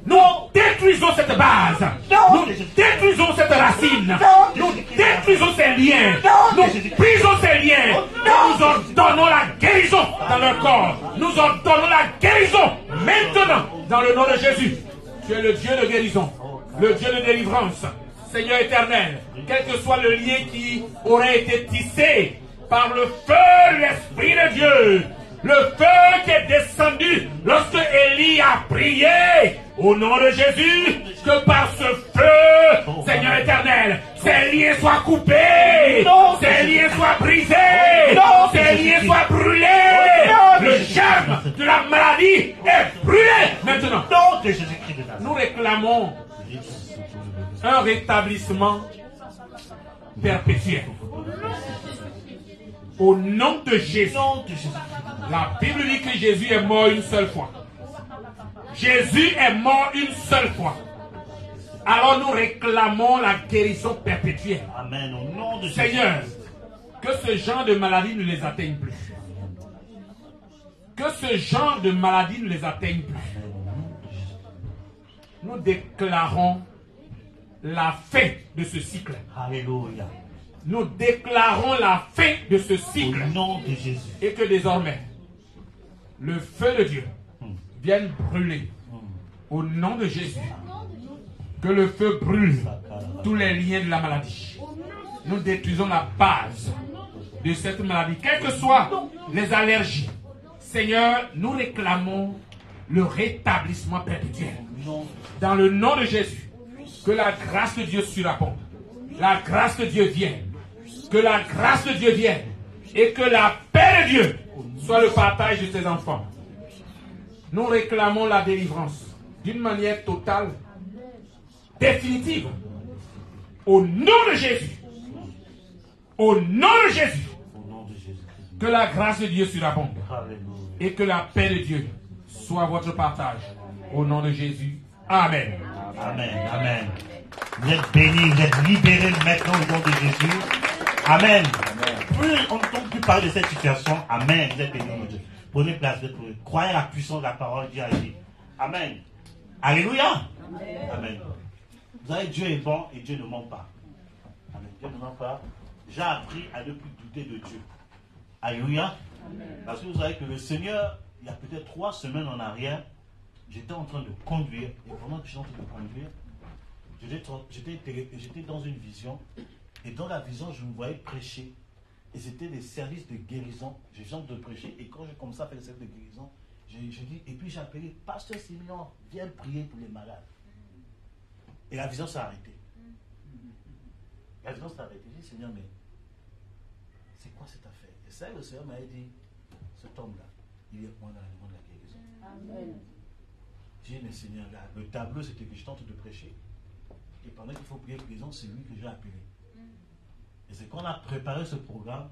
Nous détruisons cette base. Nous détruisons cette racine. Nous détruisons ces liens. Nous brisons ces liens. Nous ordonnons la guérison dans leur corps. Nous ordonnons la guérison maintenant dans le nom de Jésus. Tu es le Dieu de guérison, le Dieu de délivrance. Seigneur éternel, quel que soit le lien qui aurait été tissé par le feu de l'Esprit de Dieu, le feu qui est descendu lorsque Élie a prié, au nom de Jésus, que par ce feu, Seigneur éternel, ces liens soient coupés, ces liens soient brisés, ces liens soient brûlés. Le germe de la maladie est brûlé maintenant. Nous réclamons un rétablissement perpétuel. Au nom de Jésus. La Bible dit que Jésus est mort une seule fois. Jésus est mort une seule fois. Alors nous réclamons la guérison perpétuelle. Amen. Au nom de Seigneur, que ce genre de maladie ne les atteigne plus. Que ce genre de maladie ne les atteigne plus. Nous déclarons la fin de ce cycle. Alléluia. Nous déclarons la fin de ce cycle. Au nom de Jésus. Et que désormais, le feu de Dieu vienne brûler. Au nom de Jésus. Que le feu brûle tous les liens de la maladie. Nous détruisons la base de cette maladie. Quelles que soient les allergies. Seigneur, nous réclamons le rétablissement perpétuel. Dans le nom de Jésus. Que la grâce de Dieu surabonde. La grâce de Dieu vienne. Que la grâce de Dieu vienne. Et que la paix de Dieu soit le partage de ses enfants. Nous réclamons la délivrance d'une manière totale, définitive. Au nom de Jésus. Au nom de Jésus. Que la grâce de Dieu surabonde. Et que la paix de Dieu soit votre partage. Au nom de Jésus. Amen. Amen. Amen. Vous êtes bénis, vous êtes libérés maintenant au nom de Jésus. Amen. Plus on n'entend plus parler de cette situation. Amen. Vous êtes bénis au nom de Dieu. Prenez place, vous êtes bénis. Croyez la puissance de la parole, Dieu agit. Amen. Alléluia. Amen. Vous savez, Dieu est bon et Dieu ne ment pas. Amen. Dieu ne ment pas. J'ai appris à ne plus douter de Dieu. Alléluia. Parce que vous savez que le Seigneur, il y a peut-être 3 semaines en arrière, j'étais en train de conduire, et pendant que j'étais en train de conduire, j'étais dans une vision, et dans la vision, je me voyais prêcher, et c'était des services de guérison. Je viens de prêcher, et quand j'ai commencé à faire les services de guérison, j'ai dit, et puis j'ai appelé Pasteur Simeon, viens prier pour les malades. Et la vision s'est arrêtée. La vision s'est arrêtée. J'ai dit, Seigneur, mais c'est quoi cette affaire? Et ça, le Seigneur m'a dit, cet homme-là, il est moi dans la demande de la guérison. Amen. J'ai dit, mais Seigneur, là, le tableau, c'était que je tente de prêcher. Et pendant qu'il faut prier guérison, c'est lui que j'ai appelé. Et c'est quand on a préparé ce programme,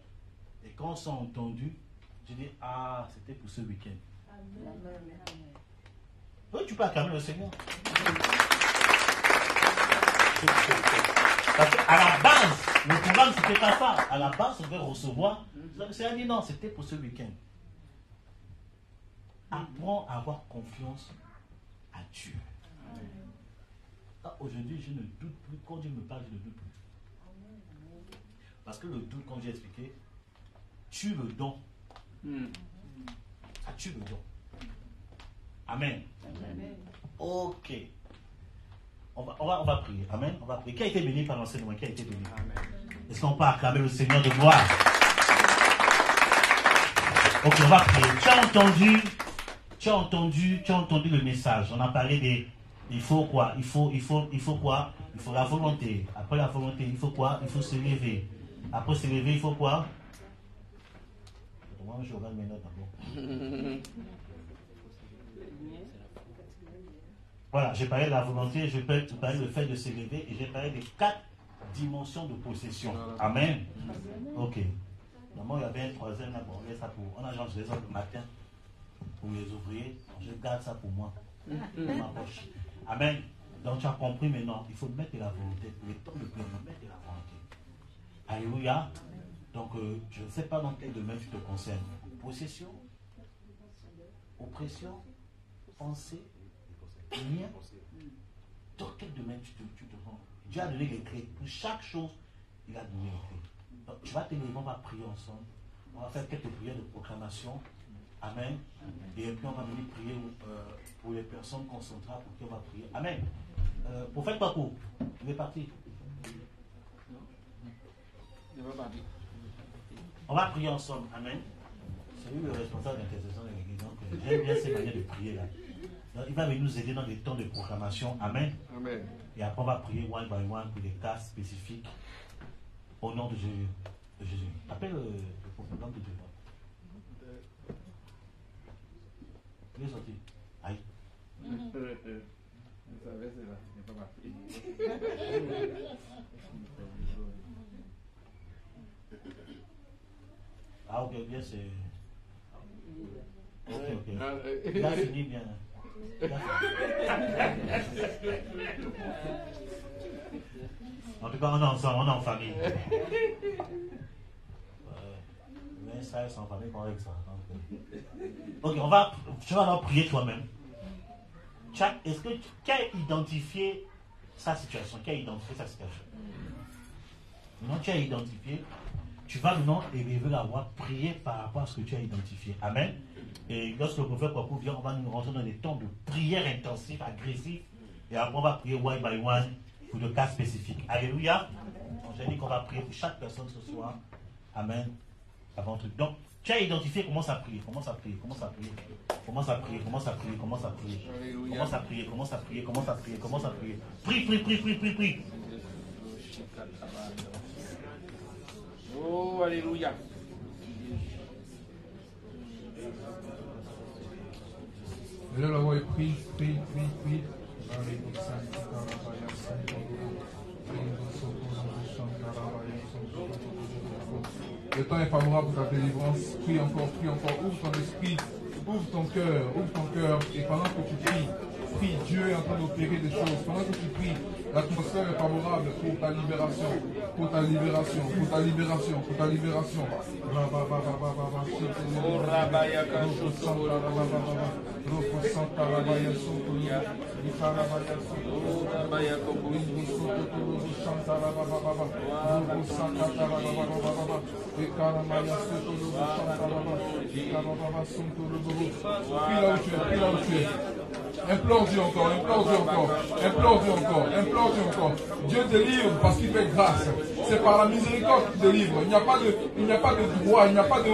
et quand on s'est entendu, j'ai dit, ah, c'était pour ce week-end. Amen. Oui, tu peux acclamer le Seigneur. Parce qu'à la base, le programme, c'était pas ça. À la base, on devait recevoir. Le Seigneur a dit non, c'était pour ce week-end. Apprends à avoir confiance à Dieu. Aujourd'hui, je ne doute plus. Quand Dieu me parle, je ne doute plus. Parce que le doute, comme j'ai expliqué, tue le don. Ça tue le don. Amen. Ok. On va prier. Amen. On va prier. Qui a été béni par l'enseignement? Qui a été béni? Amen. Est-ce qu'on peut acclamer le Seigneur de gloire? Ok, on va prier. Tu as entendu le message. On a parlé des. Il faut quoi? Il faut quoi? Il faut la volonté. Après la volonté, il faut quoi? Il faut se lever. Après se lever, il faut quoi? Moi, je regarde mes notes d'abord. Voilà, j'ai parlé de la volonté, j'ai parlé du fait de s'élever et j'ai parlé des 4 dimensions de possession. Amen. Ok. Normalement, il y avait un troisième là, bon, on laisse ça pour. On a genre les autres le matin pour les ouvriers. Je garde ça pour moi. Dans ma poche. Amen. Donc tu as compris maintenant, il faut mettre la volonté. Le temps de prier, mettre la volonté. Alléluia. Donc je ne sais pas dans quel domaine tu te concernes. Possession, oppression, pensée. Rien. Dans quel domaine tu te rends? Dieu a donné les clés. Pour chaque chose, il a donné les clés. Donc, tu vas te lever, on va prier ensemble. On va faire quelques prières de proclamation. Amen. Et puis, on va venir prier pour les personnes concentrées pour qui on va prier. Amen. Prophète Paco, il est parti. On va prier ensemble. Amen. C'est lui le responsable d'intercession de l'église. Donc, j'aime bien ces manières de prier là. Donc, il va venir nous aider dans des temps de proclamation. Amen. Amen. Et après, on va prier one by one pour des cas spécifiques. Au nom de Jésus. Appelle le programme de Dieu. Il est sorti. Aïe. Ah, ok, bien, c'est. Ok. Il a fini bien. En tout cas, on est ensemble, on est en famille. Mais ça, c'est en famille qu'on avec ça. Ok, tu vas alors prier toi-même. Est-ce que tu as identifié sa situation? Maintenant, tu as identifié. Tu vas maintenant élever la voix, prier par rapport à ce que tu as identifié. Amen. Et lorsque le prophète Kwaku vient, on va nous rentrer dans des temps de prière intensive, agressive. Et après, on va prier one by one pour des cas spécifiques. Alléluia. J'ai dit qu'on va prier pour chaque personne ce soir. Amen. Avant tout. Donc, tu as identifié, commence à prier. Prie. Oh, alléluia. Et là, la voix est prie. Le temps est favorable pour ta délivrance. Prie encore. Ouvre ton esprit, ouvre ton cœur. Et pendant que tu prie, Dieu est en train d'opérer des choses. Pendant que tu pries, l'atmosphère est favorable pour ta libération. Prie là où tu es. Implore Dieu encore. Dieu délivre parce qu'il fait grâce. C'est par la miséricorde qu'il délivre. Il n'y a pas de droit, il n'y a pas de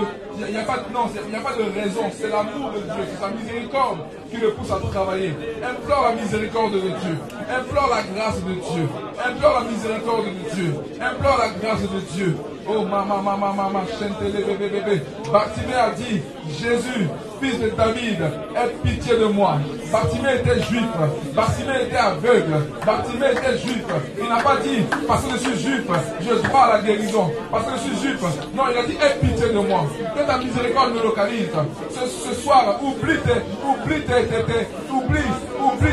raison. C'est l'amour de Dieu, c'est sa miséricorde qui le pousse à travailler. Implore la miséricorde de Dieu. Implore la grâce de Dieu. Implore la miséricorde de Dieu. Implore la grâce de Dieu. Oh maman, chantez bébé. Bartimée a dit, Jésus, fils de David, aie pitié de moi. Bartimée était juif, Bartimée était aveugle, Bartimée était juif. Il n'a pas dit, parce que je suis juif, je droit à la guérison. Parce que je suis juif. Non, il a dit, aie pitié de moi. Que ta miséricorde me localise. Ce soir, oublie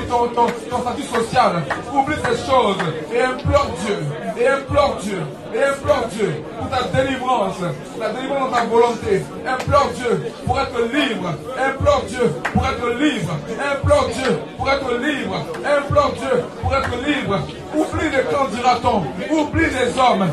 ton statut social. Oublie ces choses. Et implore Dieu pour ta délivrance. La délivrance dans ta volonté. Implore Dieu pour être libre. Implore Dieu pour être libre. Oublie les quand dira-t-on. Oublie les hommes.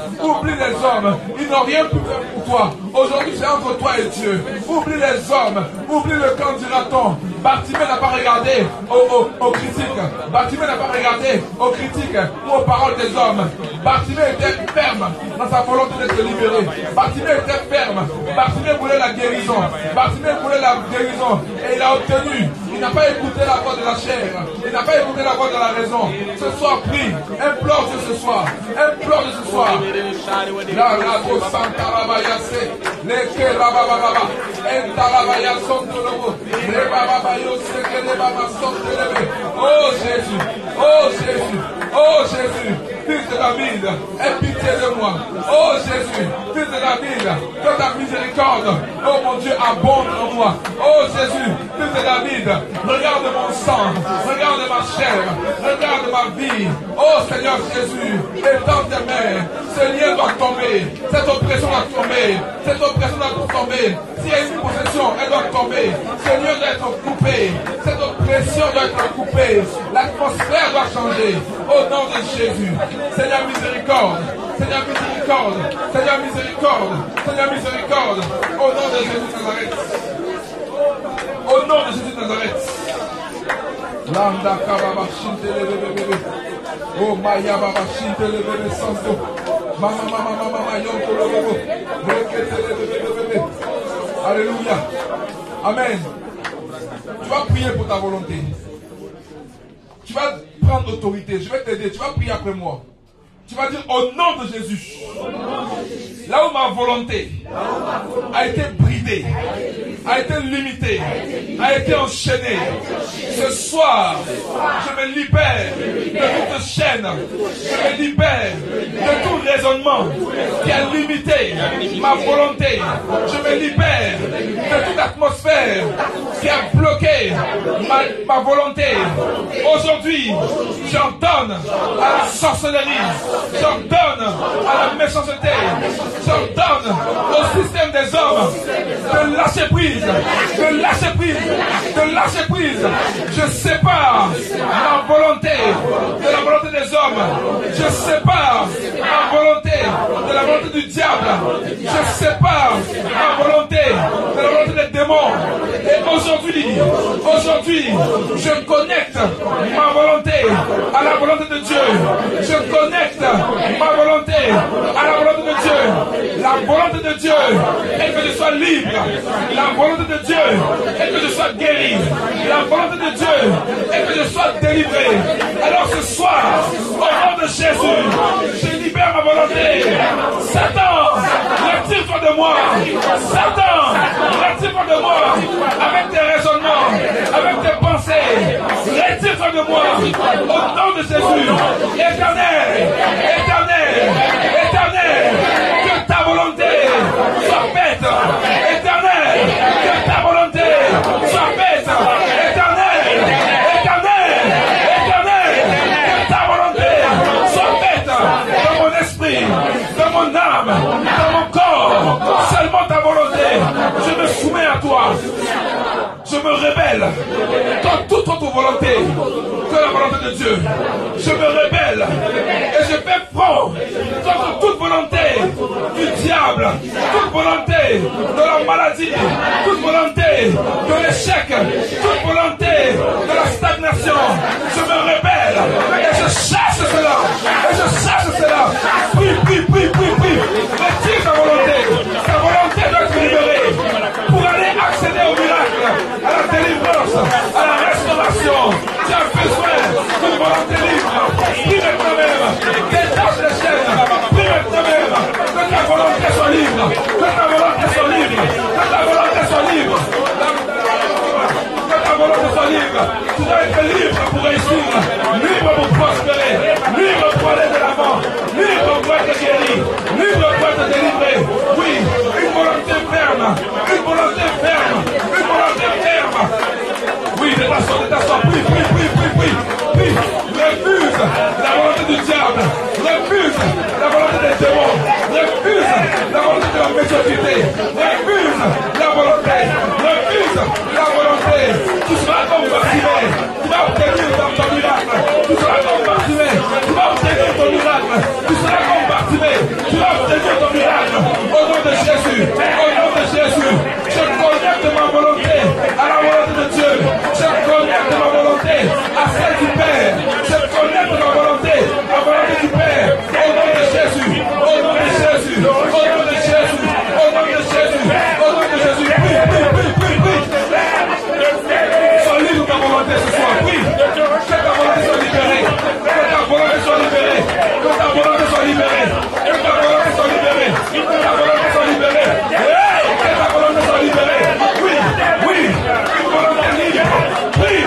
Ils n'ont rien pu faire pour toi. Aujourd'hui, c'est entre toi et Dieu. Oublie les hommes. Oublie le quand dira-t-on. Bartimée n'a pas regardé aux critiques. Bartimée n'a pas regardé aux critiques ou aux paroles des hommes. Bartimée était ferme dans sa volonté d'être libéré. Bartimée était ferme. Bartimée voulait la guérison. Et il a obtenu. Il n'a pas écouté la voix de la chair. Il n'a pas écouté la voix de la raison. Ce soir, prie. Implore Dieu ce soir. Oh Jésus, fils de David, aie pitié de moi. Oh Jésus, fils de David, que ta miséricorde, oh mon Dieu, abonde en moi. Oh Jésus, fils de David, regarde mon sang, regarde ma chair, regarde ma vie. Oh Seigneur Jésus, étends tes mains. Ce lien doit tomber, cette oppression doit tomber. S'il y a une possession, elle doit tomber. Ce lien doit être coupé, cette oppression doit être coupée. L'atmosphère doit changer. Au nom de Jésus, Seigneur miséricorde. Au nom de Jésus de Nazareth. Landa kababa shintele bebe. Oh maya baba shintele bebe santo. Mama yonko lobo. Bebe. Alléluia. Amen. Tu vas prier pour ta volonté. Tu vas prendre l'autorité. Je vais t'aider. Tu vas prier après moi. Tu vas dire au nom de Jésus. Là où ma volonté a été bridée. a été limité, a été enchaîné. Ce soir, je me libère de toute chaîne, je me libère de tout raisonnement qui a limité ma volonté. Je me libère de toute atmosphère qui a bloqué ma volonté. Aujourd'hui, j'en donne à la sorcellerie, j'en donne à la méchanceté, j'en donne au système des hommes de lâcher prise, de lâcher prise, de lâcher prise. Je sépare ma volonté de la volonté des hommes. Je sépare ma volonté de la volonté du diable. Je sépare ma volonté de la volonté des démons. Et aujourd'hui, je connecte ma volonté à la volonté de Dieu. Je connecte ma volonté à la volonté de Dieu. La volonté de Dieu est que je sois libre. La volonté de Dieu est que je sois guéri. La volonté de Dieu est que je sois délivré. Alors ce soir, au nom de Jésus, je libère ma volonté. Satan, retire-toi de moi. Satan, retire-toi de moi. Avec tes raisonnements, avec tes pensées, retire-toi de moi. Au nom de Jésus, éternel, éternel, éternel, que ta volonté soit faite. Éternel, que ta volonté soit faite. Éternel, éternel, éternel, que ta volonté soit faite dans mon esprit, dans mon âme, dans mon corps. Seulement ta volonté. Je me soumets à toi. Je me rebelle contre toute autre volonté que la volonté de Dieu. Je me rebelle et je fais front contre toute volonté du diable, toute volonté de la maladie, toute volonté de l'échec, toute volonté de la stagnation. Je me rebelle et je chasse cela. Et je chasse cela. Prie. Retire ta volonté. Ta volonté doit être libérée pour aller accéder au miracle, à la délivrance, à la restauration. Tu as besoin d'une volonté libre. Prie maintenant même. Détache les chaînes. Prie maintenant même. Que ta volonté soit libre. Que ta volonté soit libre. Que ta volonté soit libre. Que ta volonté soit libre. Tu dois être libre pour réussir. Libre pour prospérer. Libre pour aller de l'avant. Libre pour être guéri. Libre pour être délivré. Oui, une volonté ferme. Une volonté ferme. Une volonté ferme. Oui, de ta sorte. Prie. Refuse la volonté du diable. Refuse la volonté des démons. Refuse la volonté de la médiocrité. Refuse la volonté. Refuse la volonté. Tu seras comme Bartimée. Tu vas obtenir ton miracle. Tu seras comme Bartimée. Tu vas obtenir ton miracle. Tu seras comme Bartimée. Tu vas obtenir ton miracle. Au nom de Jésus. Au nom de Jésus. Je connecte ma volonté à la volonté de Dieu. Je connecte ma volonté à celle du Père. Je connecte ma volonté à la volonté du Père. Au nom de Jésus. Au nom de Jésus. Au nom de Jésus. Au nom de Jésus. Au nom de Jésus. Prie. Sois libre de ta volonté ce soir. Prie. Que ta volonté soit libérée. Que ta volonté soit libérée. Que ta volonté soit libérée. Que ta volonté soit libérée. Que ta volonté soit libérée. Que ta volonté soit libérée. Oui. Une volonté libre. Prie.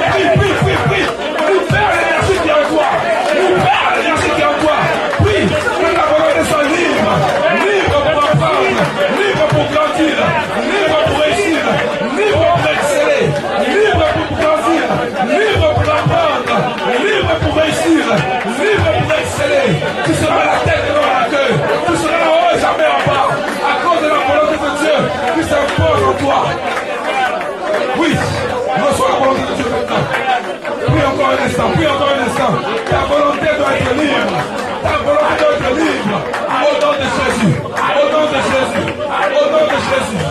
Libère l'énergie qui est en toi. Libère l'énergie qui est en toi. Prie. Que ta volonté soit libre. Libre pour apprendre. Libre pour grandir. Libre pour réussir. Libre pour exceller. Libre pour grandir. Libre pour apprendre. Libre pour réussir. Libre pour exceller. Tu seras la tête et non la queue. Tu seras en haut et jamais en bas. À cause de la volonté de Dieu qui s'impose en toi. Oui. Reçois la volonté de Dieu maintenant. Prie encore un instant. Ta volonté doit être libre. Ta volonté doit être libre. Au nom de Jésus. Au nom de Jésus. Au nom de Jésus.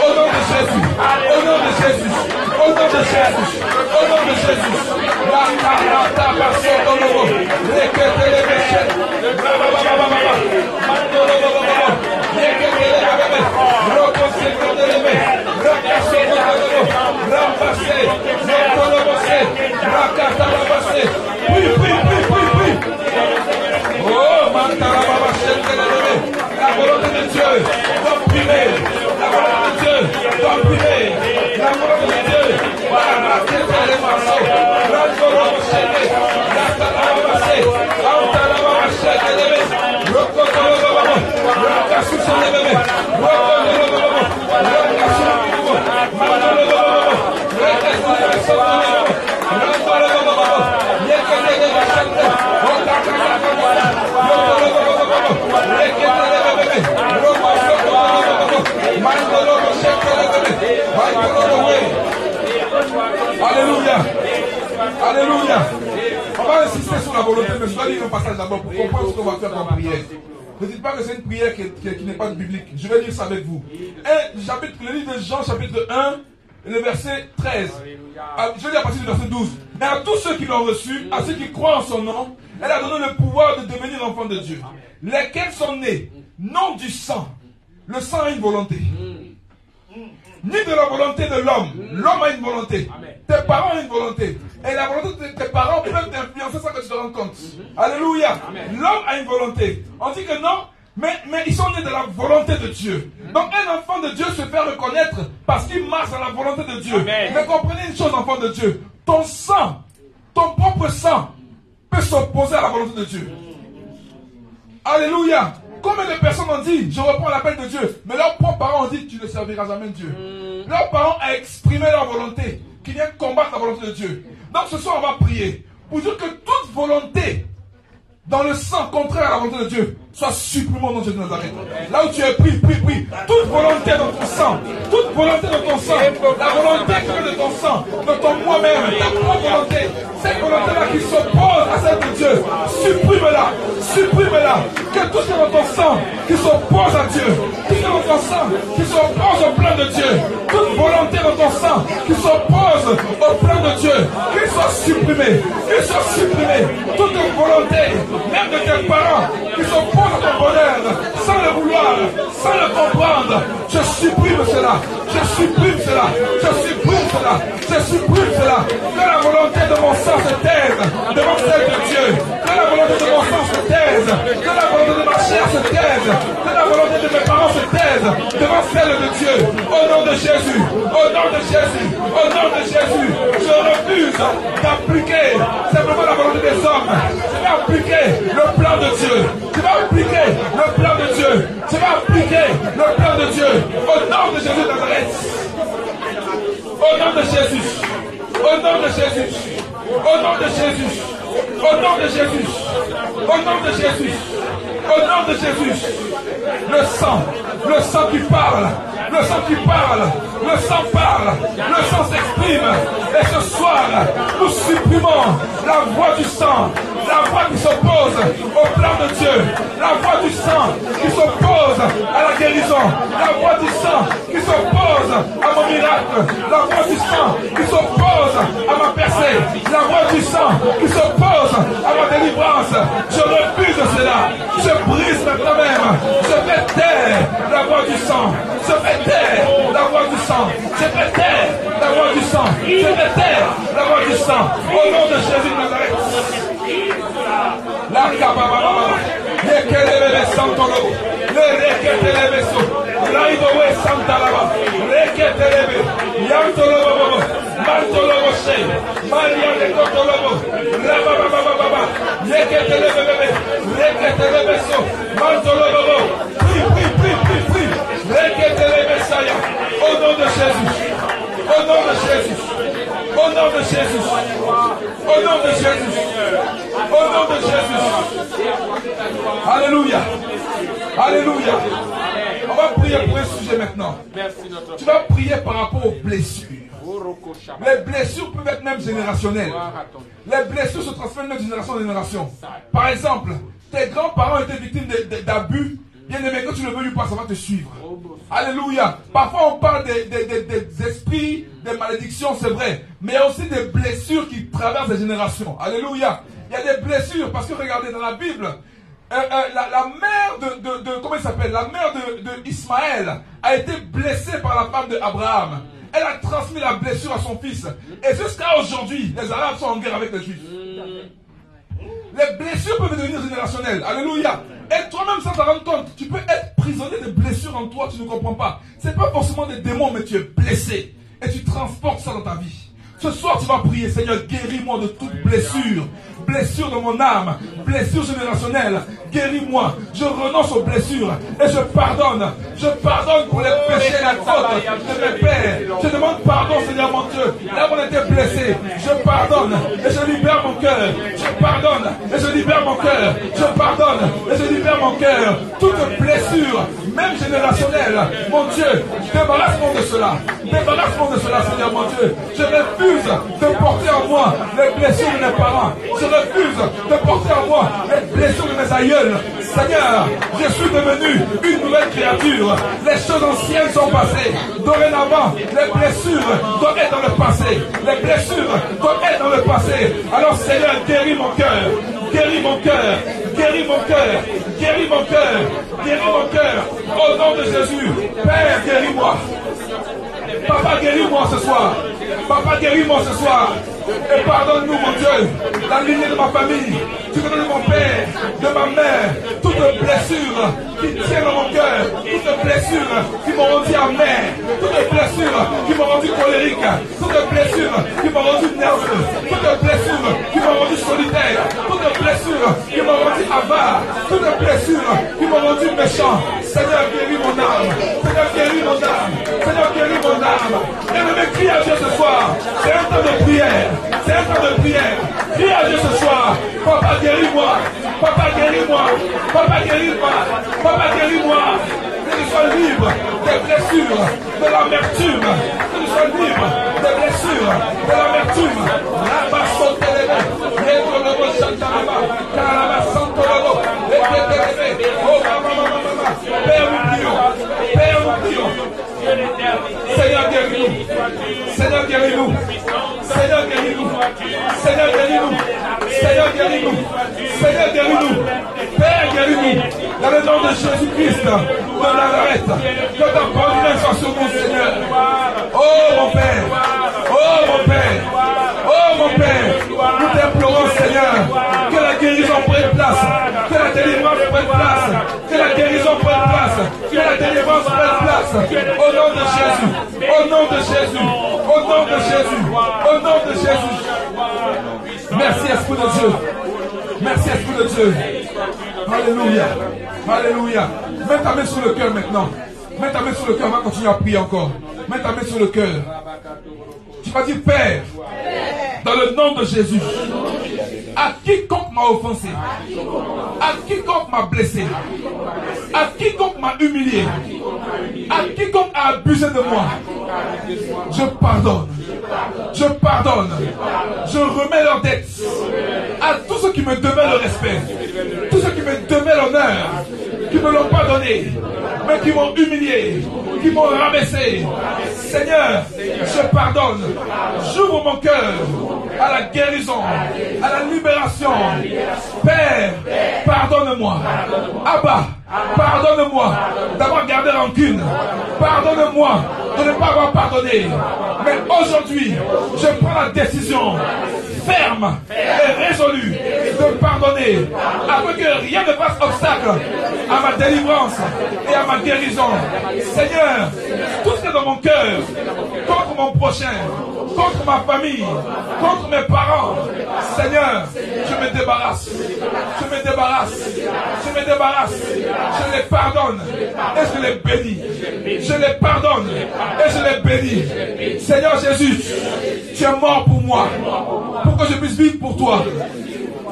Au nom de Jésus. Au nom de Jésus. Au nom de Jésus. Au nom de Jésus. La carata passe au lobo. Lekete les péchés. Oh, la volonté de Dieu doit primer. La volonté de Dieu doit primer. Alléluia. On va insister sur la volonté, mais je dois lire un passage d'abord pour comprendre ce qu'on va faire comme prière. Ne dites pas que c'est une prière qui n'est pas biblique. Je vais lire ça avec vous. Le livre de Jean, chapitre 1, le verset 13. Je vais lire à partir du verset 12. Mais à tous ceux qui l'ont reçu, à ceux qui croient en son nom, elle a donné le pouvoir de devenir enfants de Dieu. Lesquels sont nés, non du sang. Le sang a une volonté. Ni de la volonté de l'homme. L'homme a une volonté. Tes parents ont une volonté. Et la volonté de tes parents peut t'influencer sans que tu te rendes compte. Alléluia. L'homme a une volonté. On dit que non, mais ils sont nés de la volonté de Dieu. Donc un enfant de Dieu se fait reconnaître parce qu'il marche dans la volonté de Dieu. Mais comprenez une chose, enfant de Dieu. Ton sang, ton propre sang, peut s'opposer à la volonté de Dieu. Alléluia. Combien de personnes ont dit, je reprends l'appel de Dieu, mais leurs propres parents ont dit, tu ne serviras jamais Dieu. Leurs parents ont exprimé leur volonté, qu'ils viennent combattre la volonté de Dieu. Donc ce soir, on va prier pour dire que toute volonté dans le sang contraire à la volonté de Dieu soit supprimée au nom de Jésus de Nazareth. Là où tu es pris. Toute volonté dans ton sang, toute volonté de ton sang, la volonté qui vient de ton sang, de ton moi-même, ta propre volonté, cette volonté-là qui s'oppose à celle de Dieu, supprime-la. Que tout ce qui est dans ton sang qui s'oppose à Dieu, tout ce qui est dans ton sang qui s'oppose au plan de Dieu, toute volonté dans ton sang qui s'oppose au plan de Dieu, qu'il soit supprimé, toute volonté, même de tes parents, qui s'opposent à ton bonheur, sans le vouloir, sans le comprendre, je supprime cela. Que la volonté de mon sang se taise devant celle de Dieu. Que la volonté de mon sang se taise. Que la volonté de ma chair se taise. Que la volonté de mes parents se taise devant celle de Dieu. Au nom de Jésus. Je refuse d'appliquer simplement la volonté des hommes. Je vais appliquer le plan de Dieu. Je vais appliquer le plan de Dieu. Au nom de Jésus de Nazareth. Au nom de Jésus. Le sang qui parle. Le sang s'exprime. Et ce soir, nous supprimons la voix du sang, la voix qui s'oppose au plan de Dieu, la voix du sang qui s'oppose à la guérison, la voix du sang qui s'oppose à mon miracle, la voix du sang qui s'oppose à ma percée, la voix du sang qui s'oppose à ma délivrance. Je refuse cela. Je brise maintenant même. Je fais taire la voix du sang. Je fais taire la voix du sang. Au nom de Jésus de Nazareth. La kabababa. Yekelebe santolo. Le reketelebe so. Raidowe santalaba. Reketelebe. Yantolobo. Mantolobo she. Mariane kotolobo. Rababababa. Yeketelebe. Reketelebe so. Mantolobo. Prie. Reketelebe saya. Au nom de Jésus. Alléluia. On va prier pour un sujet maintenant. Tu vas prier par rapport aux blessures. Les blessures peuvent être même générationnelles. Les blessures se transmettent de génération en génération. Par exemple, tes grands-parents étaient victimes d'abus. Bien aimé, que tu le veuilles ou pas, ça va te suivre. Alléluia. Parfois on parle des esprits, des malédictions, c'est vrai. Mais il y a aussi des blessures qui traversent les générations. Alléluia. Il y a des blessures, parce que regardez dans la Bible, la mère comment il s'appelle? La mère de Ismaël a été blessée par la femme d'Abraham. Elle a transmis la blessure à son fils. Et jusqu'à aujourd'hui, les Arabes sont en guerre avec les Juifs. Les blessures peuvent devenir générationnelles. Alléluia. Et toi-même, sans t'en rendre compte, tu peux être prisonnier de blessures en toi, tu ne comprends pas. Ce n'est pas forcément des démons, mais tu es blessé. Et tu transportes ça dans ta vie. Ce soir, tu vas prier, Seigneur, guéris-moi de toute blessure. Blessure de mon âme, blessure générationnelle. Guéris-moi. Je renonce aux blessures et je pardonne. Je pardonne pour les péchés et la faute de mes pères. Je demande pardon, Seigneur mon Dieu. Là où on était blessé, je pardonne et je libère mon cœur. Je pardonne et je libère mon cœur. Je pardonne et je libère mon cœur. Toute blessure, même générationnelle, mon Dieu, débarrasse-moi de cela. Débarrasse-moi de cela, Seigneur mon Dieu. Je refuse de porter en moi les blessures de mes parents. Je refuse de porter en moi les blessures de mes aïeuls. Seigneur, je suis devenu une nouvelle créature. Les choses anciennes sont passées. Dorénavant, les blessures doivent être dans le passé. Les blessures doivent être dans le passé. Alors Seigneur, guéris mon cœur. Guéris mon cœur. Guéris mon cœur. Guéris mon cœur. Guéris mon cœur. Au nom de Jésus. Père, guéris-moi. Papa, guéris-moi ce soir. Papa, guéris-moi ce soir. Et pardonne-nous, mon Dieu, la lignée de ma famille, tu connais de mon père, de ma mère, toutes les blessures qui tiennent dans mon cœur, toutes les blessures qui m'ont rendu amer, toutes les blessures qui m'ont rendu colérique, toutes les blessures qui m'ont rendu nerveux, toutes les blessures qui m'ont rendu solitaire, toutes les blessures qui m'ont rendu avare, toutes les blessures qui m'ont rendu méchant. Seigneur, guéris mon âme. Seigneur, guéris mon âme. Seigneur, guéris mon âme. Et ne me crie à Dieu ce soir. C'est un temps de prière. C'est un temps de prière. Crie à Dieu ce soir. Papa, guéris-moi. Papa, guéris-moi. Papa, guéris-moi. Papa, guéris-moi. Que je sois libre des blessures, de l'amertume. Que je sois libre des blessures, de l'amertume. La Santolebo, Yetolobo Santarama, Karama Santolobo, Eketerebe, Oh Mama, Père nous prions, Père nous prions. Seigneur guéris-nous, Seigneur guéris-nous, Seigneur guéris-nous, Seigneur guéris-nous, Seigneur guéris-nous, Seigneur guéris-nous, Père guéris-nous, dans le nom de Jésus-Christ de Nazareth, que ta providence soit sur nous, Seigneur. Oh mon Père, oh mon Père, oh mon Père, nous t'implorons, Seigneur, que la guérison prenne place, que la délivrance prenne place, que la guérison prenne place, que la délivrance prenne place, au nom de Jésus, au nom de Jésus, au nom de Jésus, au nom de Jésus. Merci Esprit de Dieu, merci Esprit de Dieu. Alléluia, alléluia. Mets ta main sur le cœur maintenant. Mets ta main sur le cœur, on va continuer à prier encore. Mets ta main sur le cœur. Tu vas dire Père, dans le nom de Jésus, à quiconque m'a offensé, à quiconque m'a blessé, à quiconque m'a humilié, à quiconque a abusé de moi, je pardonne, je pardonne, je remets leur dette à tous ceux qui me devaient le respect, tous ceux qui me devaient l'honneur, qui ne me l'ont pas donné, mais qui m'ont humilié, qui m'ont rabaissé. Seigneur, je pardonne, j'ouvre mon cœur à la guérison, à la libération. Père, pardonne-moi. Abba, pardonne-moi d'avoir gardé rancune. Pardonne-moi de ne pas avoir pardonné. Mais aujourd'hui, je prends la décision ferme et résolue de pardonner afin que rien ne fasse obstacle à ma délivrance et à ma guérison. Seigneur, tout ce qui est dans mon cœur contre mon prochain, contre ma famille, contre mes parents, Seigneur, je me débarrasse, je me débarrasse, je me débarrasse, je les pardonne et je les bénis, je les pardonne et je les bénis. Seigneur Jésus, tu es mort pour moi, pour que je puisse vivre pour toi.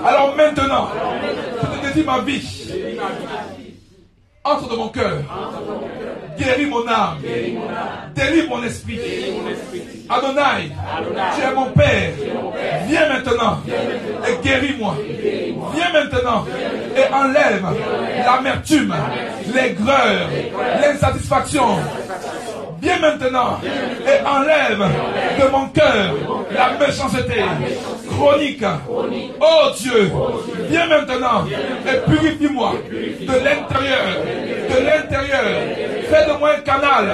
Alors maintenant, je te dédie ma vie. Entre dans mon cœur. Guéris mon âme. Délivre mon esprit. Adonai, tu es mon Père. Viens maintenant et guéris-moi. Viens maintenant et enlève l'amertume, l'aigreur, l'insatisfaction. Viens maintenant et enlève de mon cœur la méchanceté chronique. Oh Dieu, viens maintenant et purifie-moi de l'intérieur, de l'intérieur. Fais de moi un canal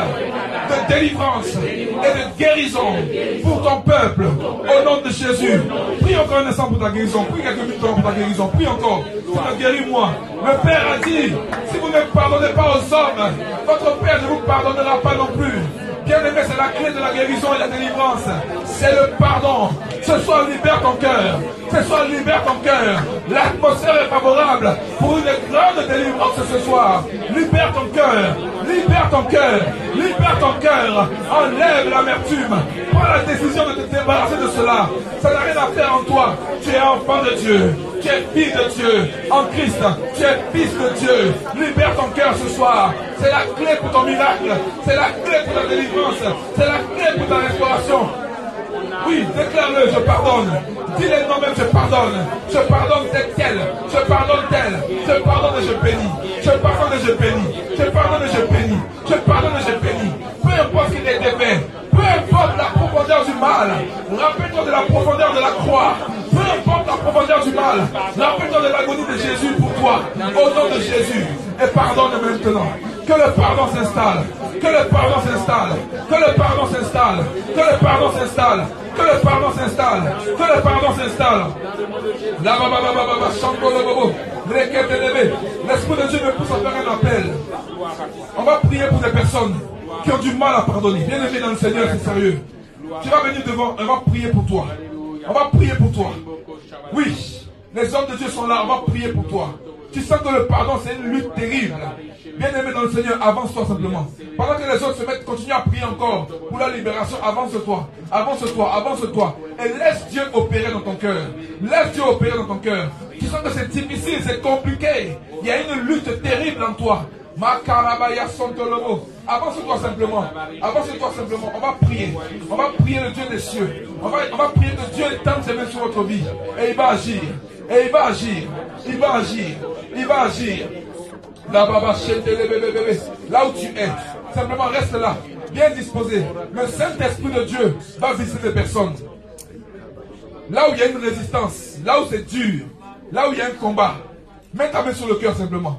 de délivrance et de guérison pour ton peuple. Au nom de Jésus, prie encore un instant pour ta guérison. Prie quelques minutes pour ta guérison. Prie encore. Seigneur, guéris-moi. Le Père a dit, si vous ne pardonnez pas aux hommes, votre Père ne vous pardonnera pas non plus. Bien-aimé, c'est la clé de la guérison et de la délivrance. C'est le pardon. Ce soir, libère ton cœur. Ce soir, libère ton cœur. L'atmosphère est favorable pour une grande délivrance ce soir. Libère ton cœur. Libère ton cœur. Libère ton cœur. Enlève l'amertume. prends la décision de te débarrasser de cela. Ça n'a rien à faire en toi. Tu es enfant de Dieu. Tu es fils de Dieu. En Christ, tu es fils de Dieu. Libère ton cœur ce soir. C'est la clé pour ton miracle. C'est la clé pour ta délivrance. C'est la clé pour ta restauration. Oui, déclare-le, je pardonne. Dis-le moi-même, je pardonne. Je pardonne tel. Je pardonne tel. Je pardonne et je bénis. Je pardonne et je bénis. Je pardonne et je bénis. Je pardonne et je bénis. Peu importe ce qu'il a été fait. Peu importe la profondeur du mal. Rappelle-toi de la profondeur de la croix. Peu importe la profondeur du mal. Rappelle-toi de l'agonie de Jésus pour toi. Au nom de Jésus. Et pardonne maintenant. Que le pardon s'installe. Que le pardon s'installe. Que le pardon s'installe. Que le pardon s'installe. Que le pardon s'installe. Que le pardon s'installe. L'Esprit de Dieu me pousse à faire un appel. On va prier pour des personnes qui ont du mal à pardonner. Bien aimé dans le Seigneur, c'est sérieux. Tu vas venir devant, on va prier pour toi. On va prier pour toi. Oui, les hommes de Dieu sont là, on va prier pour toi. Tu sens que le pardon, c'est une lutte terrible. Bien aimé dans le Seigneur, avance-toi simplement. Pendant que les autres se mettent, continue à prier encore pour la libération, avance-toi. Avance-toi, avance-toi. Et laisse Dieu opérer dans ton cœur. Laisse Dieu opérer dans ton cœur. Tu sens que c'est difficile, c'est compliqué. Il y a une lutte terrible en toi. Avance-toi simplement. Avance-toi simplement. On va prier. On va prier le Dieu des cieux. On va prier que Dieu étende ses mains sur votre vie. Et il va agir. Et il va agir. Il va agir. Il va agir. Là où tu es, simplement reste là, bien disposé. Le Saint-Esprit de Dieu va visiter les personnes. Là où il y a une résistance, là où c'est dur, là où il y a un combat, mets ta main sur le cœur simplement.